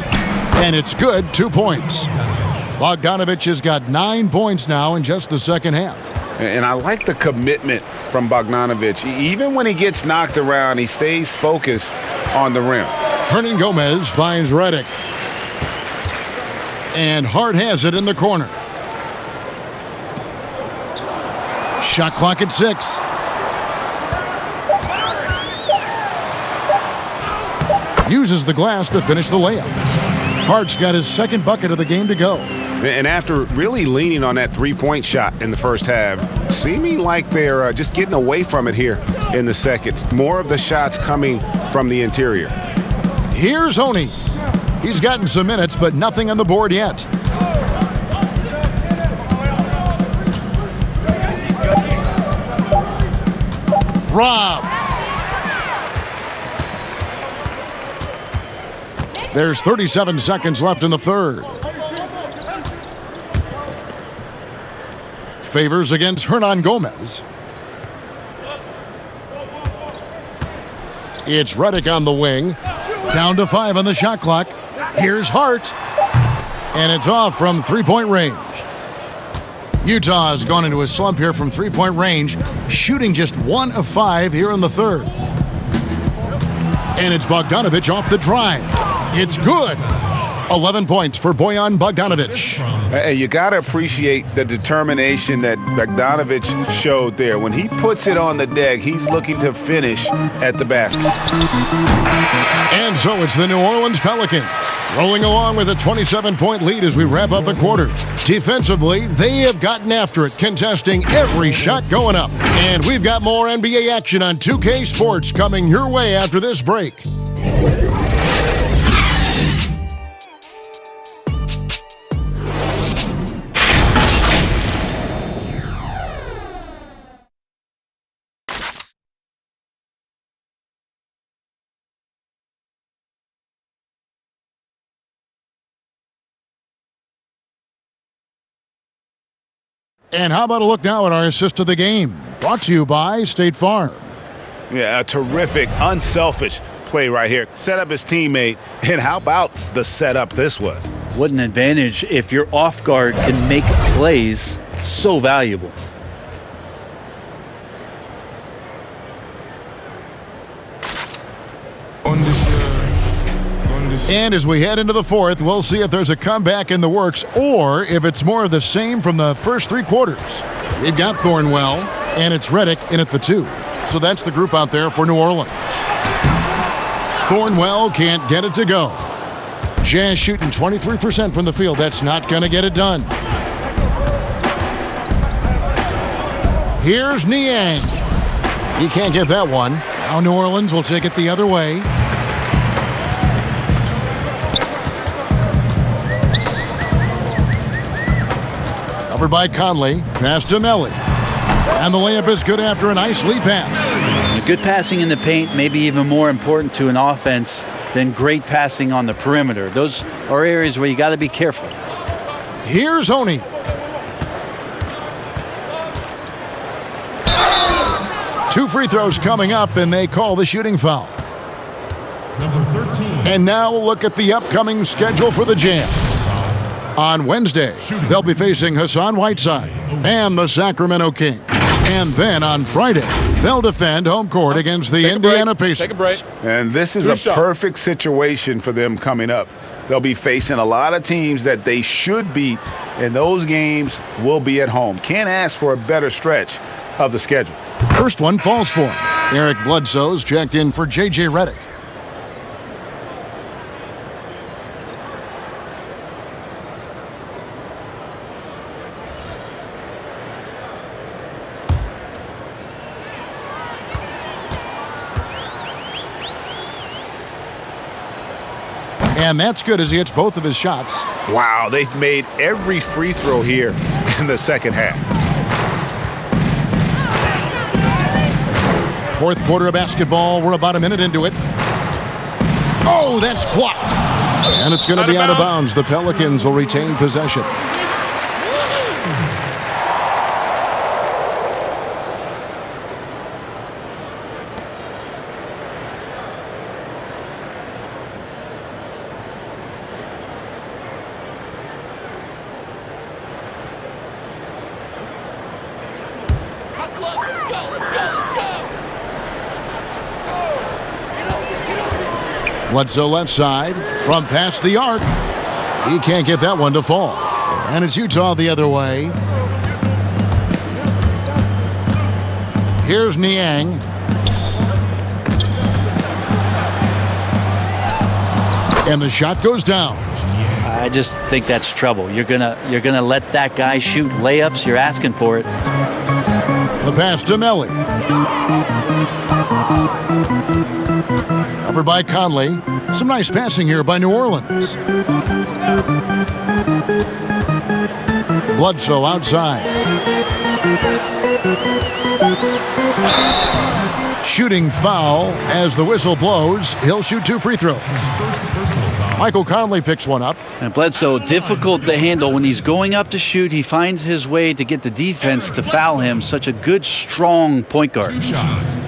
and it's good, 2 points. Bogdanovich has got 9 points now in just the second half. And I like the commitment from Bogdanovich. Even when he gets knocked around, he stays focused on the rim. Hernangomez finds Redick. And Hart has it in the corner. Shot clock at 6. Uses the glass to finish the layup. Hart's got his 2nd bucket of the game to go. And after really leaning on that three-point shot in the first half, seeming like they're just getting away from it here in the second. More of the shots coming from the interior. Here's Oney. He's gotten some minutes, but nothing on the board yet. Rob. There's 37 seconds left in the third. Favors against Hernangomez. It's Redick on the wing. Down to 5 on the shot clock. Here's Hart. And it's off from 3-point range. Utah has gone into a slump here from 3-point range, shooting just 1 of 5 here in the third. And it's Bogdanovich off the drive. It's good. 11 points for Bojan Bogdanovich. Hey, you got to appreciate the determination that Bogdanovich showed there. When he puts it on the deck, he's looking to finish at the basket. And so it's the New Orleans Pelicans rolling along with a 27-point lead as we wrap up the quarter. Defensively, they have gotten after it, contesting every shot going up. And we've got more NBA action on 2K Sports coming your way after this break. And how about a look now at our assist of the game? Brought to you by State Farm. Yeah, a terrific, unselfish play right here. Set up his teammate, and how about the setup this was? What an advantage if your off guard can make plays so valuable. And as we head into the fourth, we'll see if there's a comeback in the works or if it's more of the same from the first 3 quarters. We've got Thornwell, and it's Redick in at the 2. So that's the group out there for New Orleans. Thornwell can't get it to go. Jazz shooting 23% from the field. That's not going to get it done. Here's Niang. He can't get that one. Now New Orleans will take it the other way. Covered by Conley, pass to Melly. And the layup is good after a nice lead pass. Good passing in the paint may be even more important to an offense than great passing on the perimeter. Those are areas where you got to be careful. Here's Oney. Two free throws coming up, and they call the shooting foul. Number 13. And now we'll look at the upcoming schedule for the Jazz. On Wednesday, they'll be facing Hassan Whiteside and the Sacramento Kings. And then on Friday, they'll defend home court against the Indiana Pacers. Take a break. And this is a perfect situation for them coming up. They'll be facing a lot of teams that they should beat, and those games will be at home. Can't ask for a better stretch of the schedule. First one falls for him. Eric Bledsoe's checked in for J.J. Redick. And that's good as he hits both of his shots. Wow, they've made every free throw here in the second half. Fourth quarter of basketball. We're about a minute into it. Oh, that's blocked. And it's going to be out of bounds. The Pelicans will retain possession. Bledsoe left side from past the arc. He can't get that one to fall. And it's Utah the other way. Here's Niang. And the shot goes down. I just think that's trouble. You're gonna let that guy shoot layups. You're asking for it. The pass to Melly. Covered by Conley. Some nice passing here by New Orleans. Bledsoe outside. Shooting foul as the whistle blows. He'll shoot 2 free throws. Michael Conley picks one up. And Bledsoe, difficult to handle. When he's going up to shoot, he finds his way to get the defense to foul him. Such a good, strong point guard. 2 shots.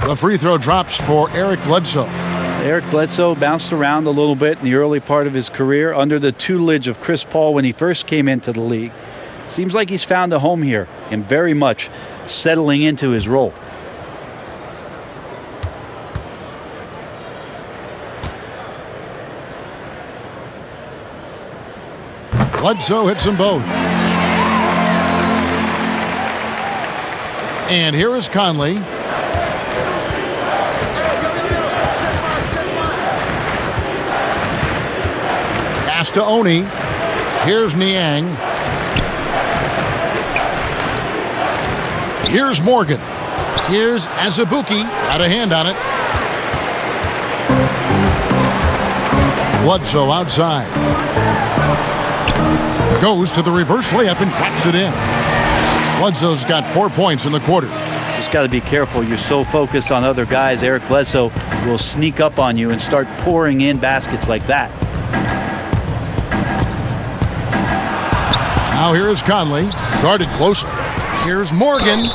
The free throw drops for Eric Bledsoe. Eric Bledsoe bounced around a little bit in the early part of his career under the tutelage of Chris Paul when he first came into the league. Seems like he's found a home here and very much settling into his role. Bledsoe hits them both. And here is Conley. Pass to Oni. Here's Niang. Here's Morgan. Here's Azubuike. Got a hand on it. Bledsoe outside. Goes to the reverse layup and claps it in. Bledsoe's got 4 points in the quarter. Just got to be careful. You're so focused on other guys. Eric Bledsoe will sneak up on you and start pouring in baskets like that. Now here is Conley, guarded closely. Here's Morgan,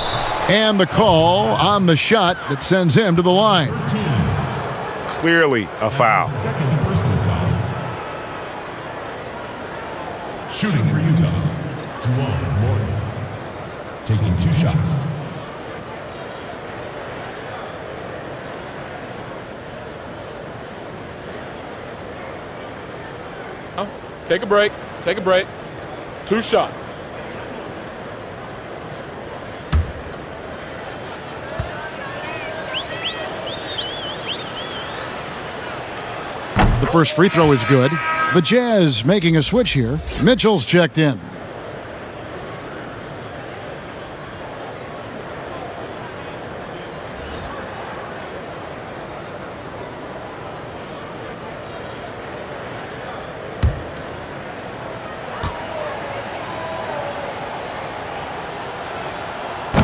and the call on the shot that sends him to the line. Clearly a foul. Second personal foul. Shooting for Utah, Juwan Morgan. Taking 2 shots. Take a break. Take a break. 2 shots. The first free throw is good. The Jazz making a switch here. Mitchell's checked in.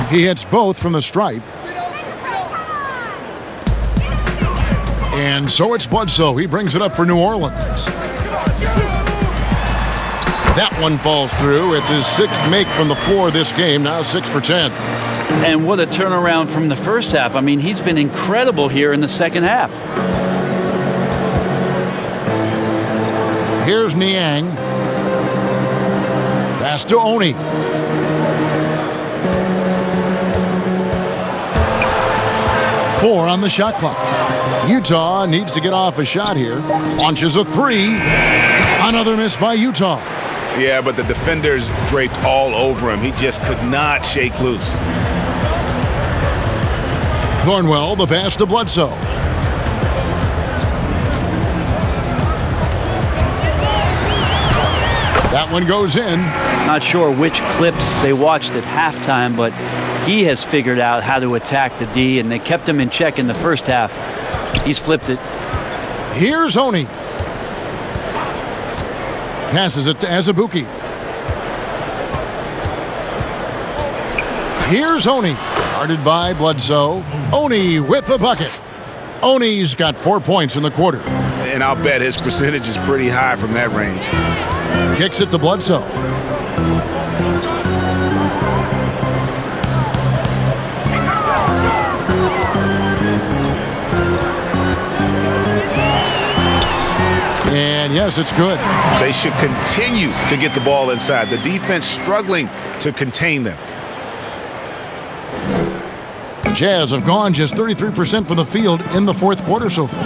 He hits both from the stripe. And so it's Bledsoe. He brings it up for New Orleans. That one falls through. It's his 6th make from the floor this game, now 6 for 10. And what a turnaround from the first half. I mean, he's been incredible here in the second half. Here's Niang. Pass to Oni. Four on the shot clock. Utah needs to get off a shot here. Launches a 3. Another miss by Utah. Yeah, but the defenders draped all over him. He just could not shake loose. Thornwell, the pass to Bledsoe. That one goes in. Not sure which clips they watched at halftime, but he has figured out how to attack the D, and they kept him in check in the first half. He's flipped it. Here's Oni. Passes it to Azubuike. Here's Oni. Guarded by Bledsoe. Oni with the bucket. Oni's got 4 points in the quarter. And I'll bet his percentage is pretty high from that range. Kicks it to Bledsoe. And yes, it's good. They should continue to get the ball inside. The defense struggling to contain them. Jazz have gone just 33% from the field in the fourth quarter so far.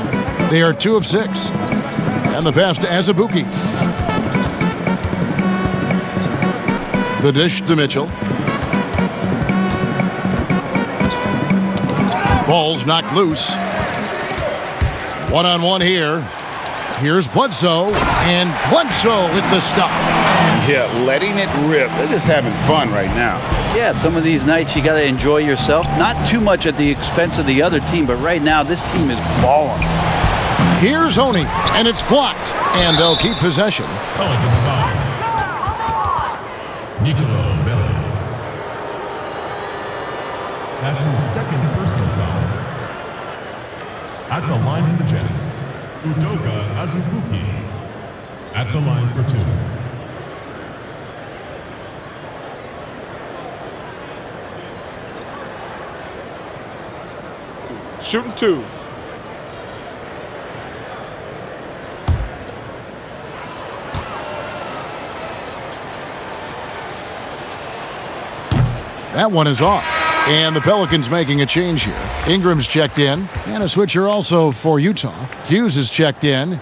They are 2 of 6. And the pass to Azubuike. The dish to Mitchell. Ball's knocked loose. One-on-one here. Here's Bledsoe, and Bledsoe with the stuff. Yeah, letting it rip. They're just having fun right now. Yeah, some of these nights you got to enjoy yourself. Not too much at the expense of the other team, but right now this team is balling. Here's Oni, and it's blocked, and they'll keep possession. Pelicans foul. Niccolo Belli. That's his second personal foul. At the line for the Jazz, Udoka Azubuike. At the line for 2. Shooting 2. That one is off. And the Pelicans making a change here. Ingram's checked in. And a switcher also for Utah. Hughes is checked in.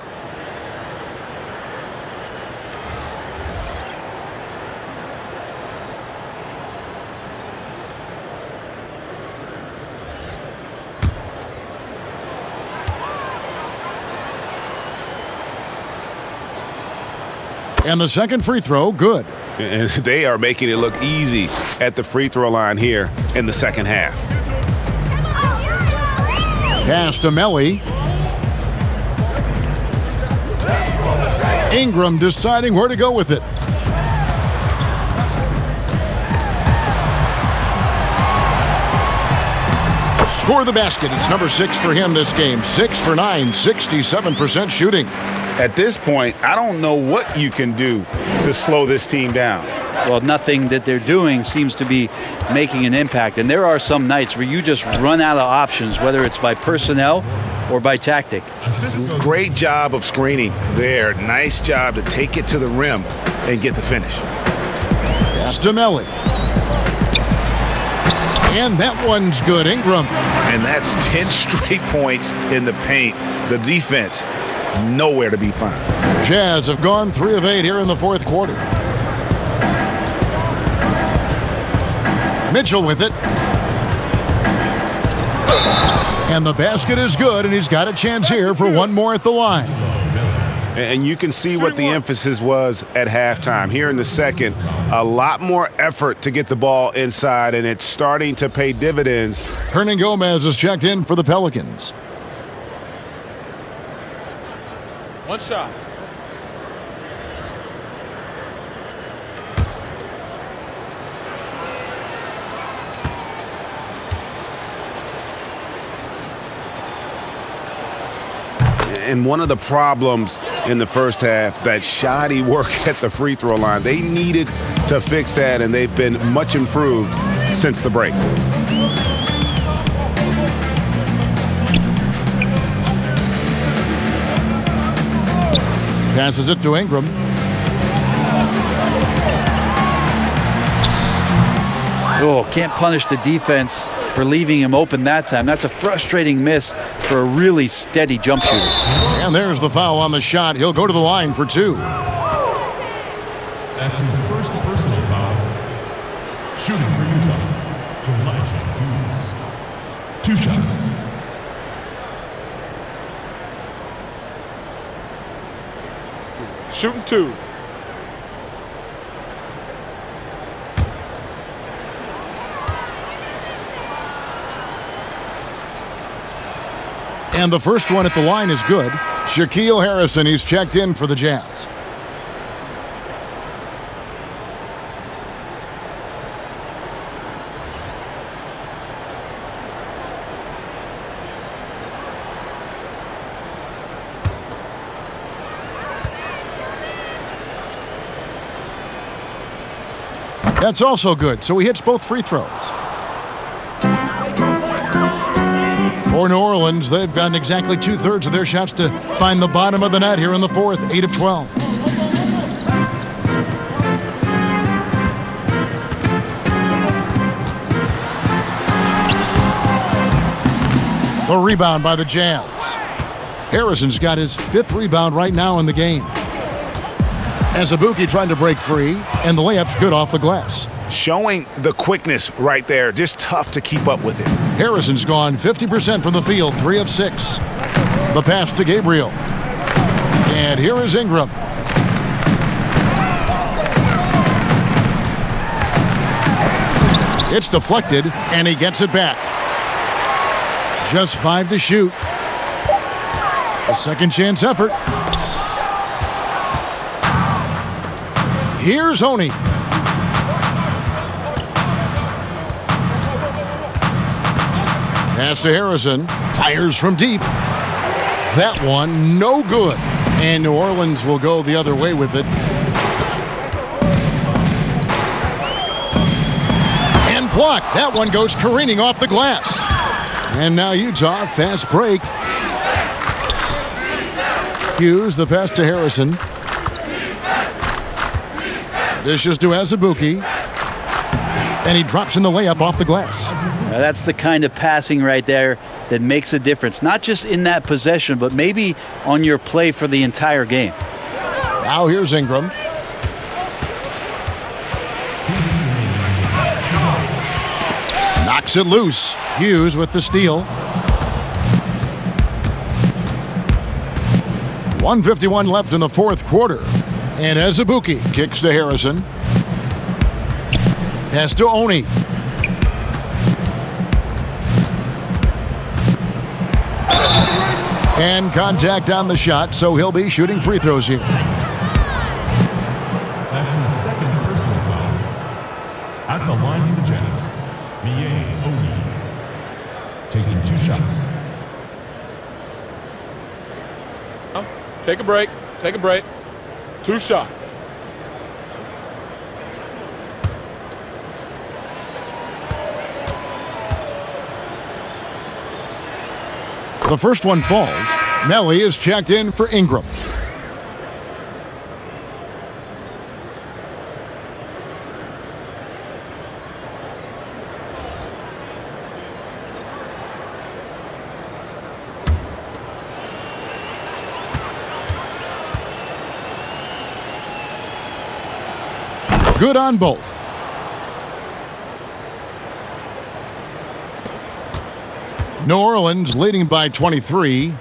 And the second free throw, good. And they are making it look easy at the free throw line here in the second half. Pass to Melly. Ingram deciding where to go with it. Score the basket. It's number 6 for him this game. 6 for 9, 67% shooting. At this point, I don't know what you can do to slow this team down. Well, nothing that they're doing seems to be making an impact. And there are some nights where you just run out of options, whether it's by personnel or by tactic. Great job of screening there. Nice job to take it to the rim and get the finish. Pass to Melly. And that one's good, Ingram. And that's 10 straight points in the paint. The defense, nowhere to be found. Jazz have gone 3 of 8 here in the fourth quarter. Mitchell with it. And the basket is good, and he's got a chance here for one more at the line. And you can see what the emphasis was at halftime. Here in the second, a lot more effort to get the ball inside, and it's starting to pay dividends. Hernan Gomez is checked in for the Pelicans. One shot. And one of the problems in the first half, that shoddy work at the free throw line. They needed to fix that, and they've been much improved since the break. Passes it to Ingram. Oh, can't punish the defense for leaving him open that time. That's a frustrating miss for a really steady jump shooter. And there's the foul on the shot. He'll go to the line for 2. That's his first personal foul. Shooting for Utah, Elijah Hughes. 2 shots. Shooting 2. And the first one at the line is good. Shaquille Harrison, he's checked in for the Jazz. That's also good, so he hits both free throws. For New Orleans, they've gotten exactly 2/3 of their shots to find the bottom of the net here in the fourth, 8 of 12. The rebound by the Jazz. Harrison's got his 5th rebound right now in the game. And Azubuike trying to break free, and the layup's good off the glass. Showing the quickness right there, just tough to keep up with it. Harrison's gone 50% from the field, 3 of 6. The pass to Gabriel. And here is Ingram. It's deflected, and he gets it back. Just 5 to shoot. A second chance effort. Here's Oney. Pass to Harrison. Fires from deep. That one, no good. And New Orleans will go the other way with it. And blocked. That one goes careening off the glass. And now Utah, fast break. Hughes, the pass to Harrison. Dishes to Azubuike. And he drops in the layup off the glass. Now that's the kind of passing right there that makes a difference. Not just in that possession, but maybe on your play for the entire game. Now here's Ingram. Knocks it loose. Hughes with the steal. 1:51 left in the fourth quarter. And Azubuike kicks to Harrison. Pass to Oney. And contact on the shot, so he'll be shooting free throws here. That's his second personal foul. At the line for the Jazz, Oney, taking 2 shots. Take a break. Take a break. 2 shots. The first one falls. Nelly is checked in for Ingram. Good on both. New Orleans leading by 23.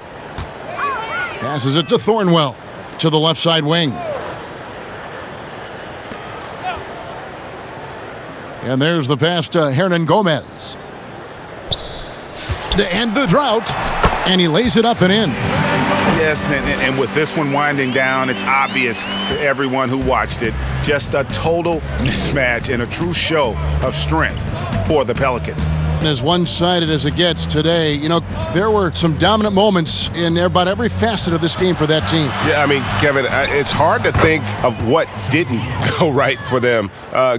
Passes it to Thornwell to the left side wing. And there's the pass to Hernan Gomez. To end the drought. And he lays it up and in. Yes, and with this one winding down, it's obvious to everyone who watched it. Just a total mismatch and a true show of strength for the Pelicans. getting as one-sided as it gets today. You know, there were some dominant moments in about every facet of this game for that team. Yeah, I mean, Kevin, it's hard to think of what didn't go right for them.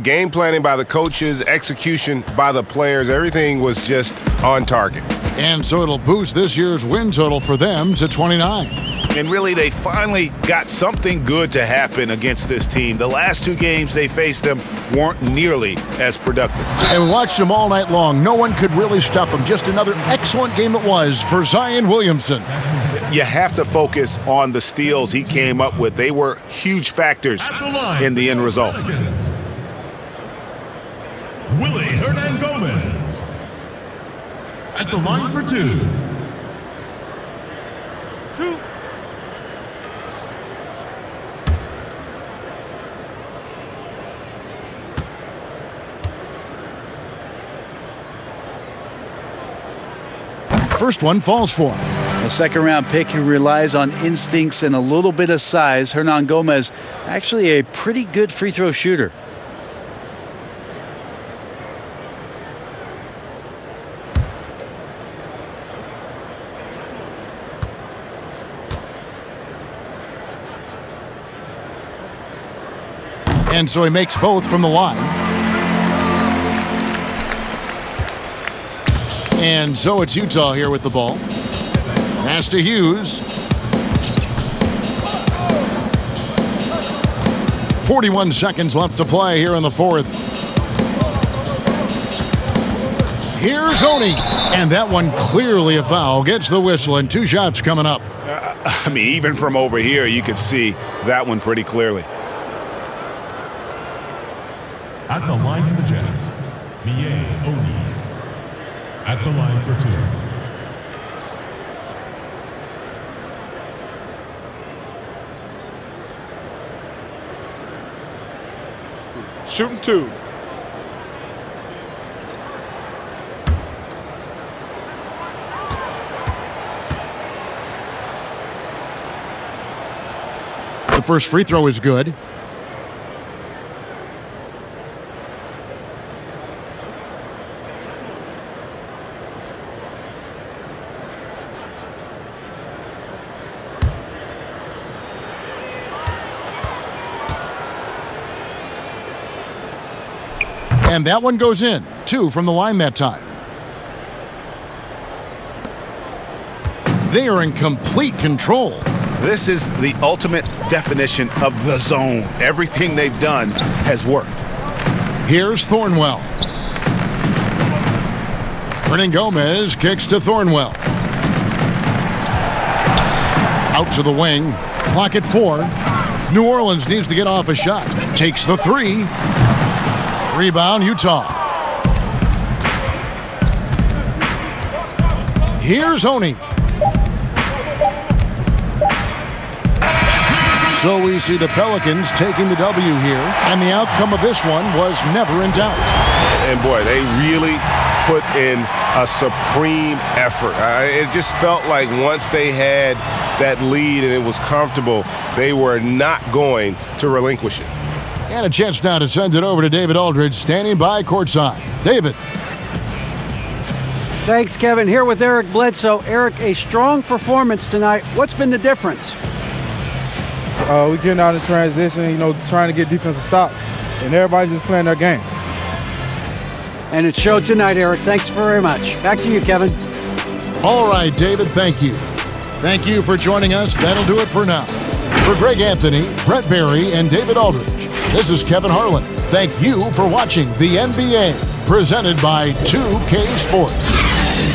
Game planning by the coaches, execution by the players, everything was just on target. And so it'll boost this year's win total for them to 29. And really, they finally got something good to happen against this team. The last two games they faced them weren't nearly as productive. And we watched them all night long. No one could really stop them. Just another excellent game it was for Zion Williamson. You have to focus on the steals he came up with. They were huge factors in the end result. Willie Hernan-Gomez at the line for two. First one falls for him. A second-round pick who relies on instincts and a little bit of size, Hernan-Gomez, actually a pretty good free throw shooter. And so he makes both from the line. And so it's Utah here with the ball. Pass to Hughes. 41 seconds left to play here in the fourth. Here's Oni. And that one clearly a foul. Gets the whistle and 2 shots coming up. I mean, even from over here, you could see that one pretty clearly. At the line for the Jets, Mie Oni. At the line for two. Shooting two. The first free throw is good. And that one goes in. 2 from the line that time. They are in complete control. This is the ultimate definition of the zone. Everything they've done has worked. Here's Thornwell. Hernan-Gomez kicks to Thornwell. Out to the wing. Clock at 4. New Orleans needs to get off a shot. Takes the 3. Rebound, Utah. Here's Oni. So we see the Pelicans taking the W here, and the outcome of this one was never in doubt. And boy, they really put in a supreme effort. It just felt like once they had that lead and it was comfortable, they were not going to relinquish it. And a chance now to send it over to David Aldridge, standing by courtside. David. Thanks, Kevin. Here with Eric Bledsoe. Eric, a strong performance tonight. What's been the difference? We're getting out in transition, trying to get defensive stops, and everybody's just playing their game. And it showed tonight, Eric. Thanks very much. Back to you, Kevin. All right, David, thank you. Thank you for joining us. That'll do it for now. For Greg Anthony, Brett Barry, and David Aldridge, this is Kevin Harlan. Thank you for watching the NBA, presented by 2K Sports.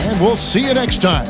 And we'll see you next time.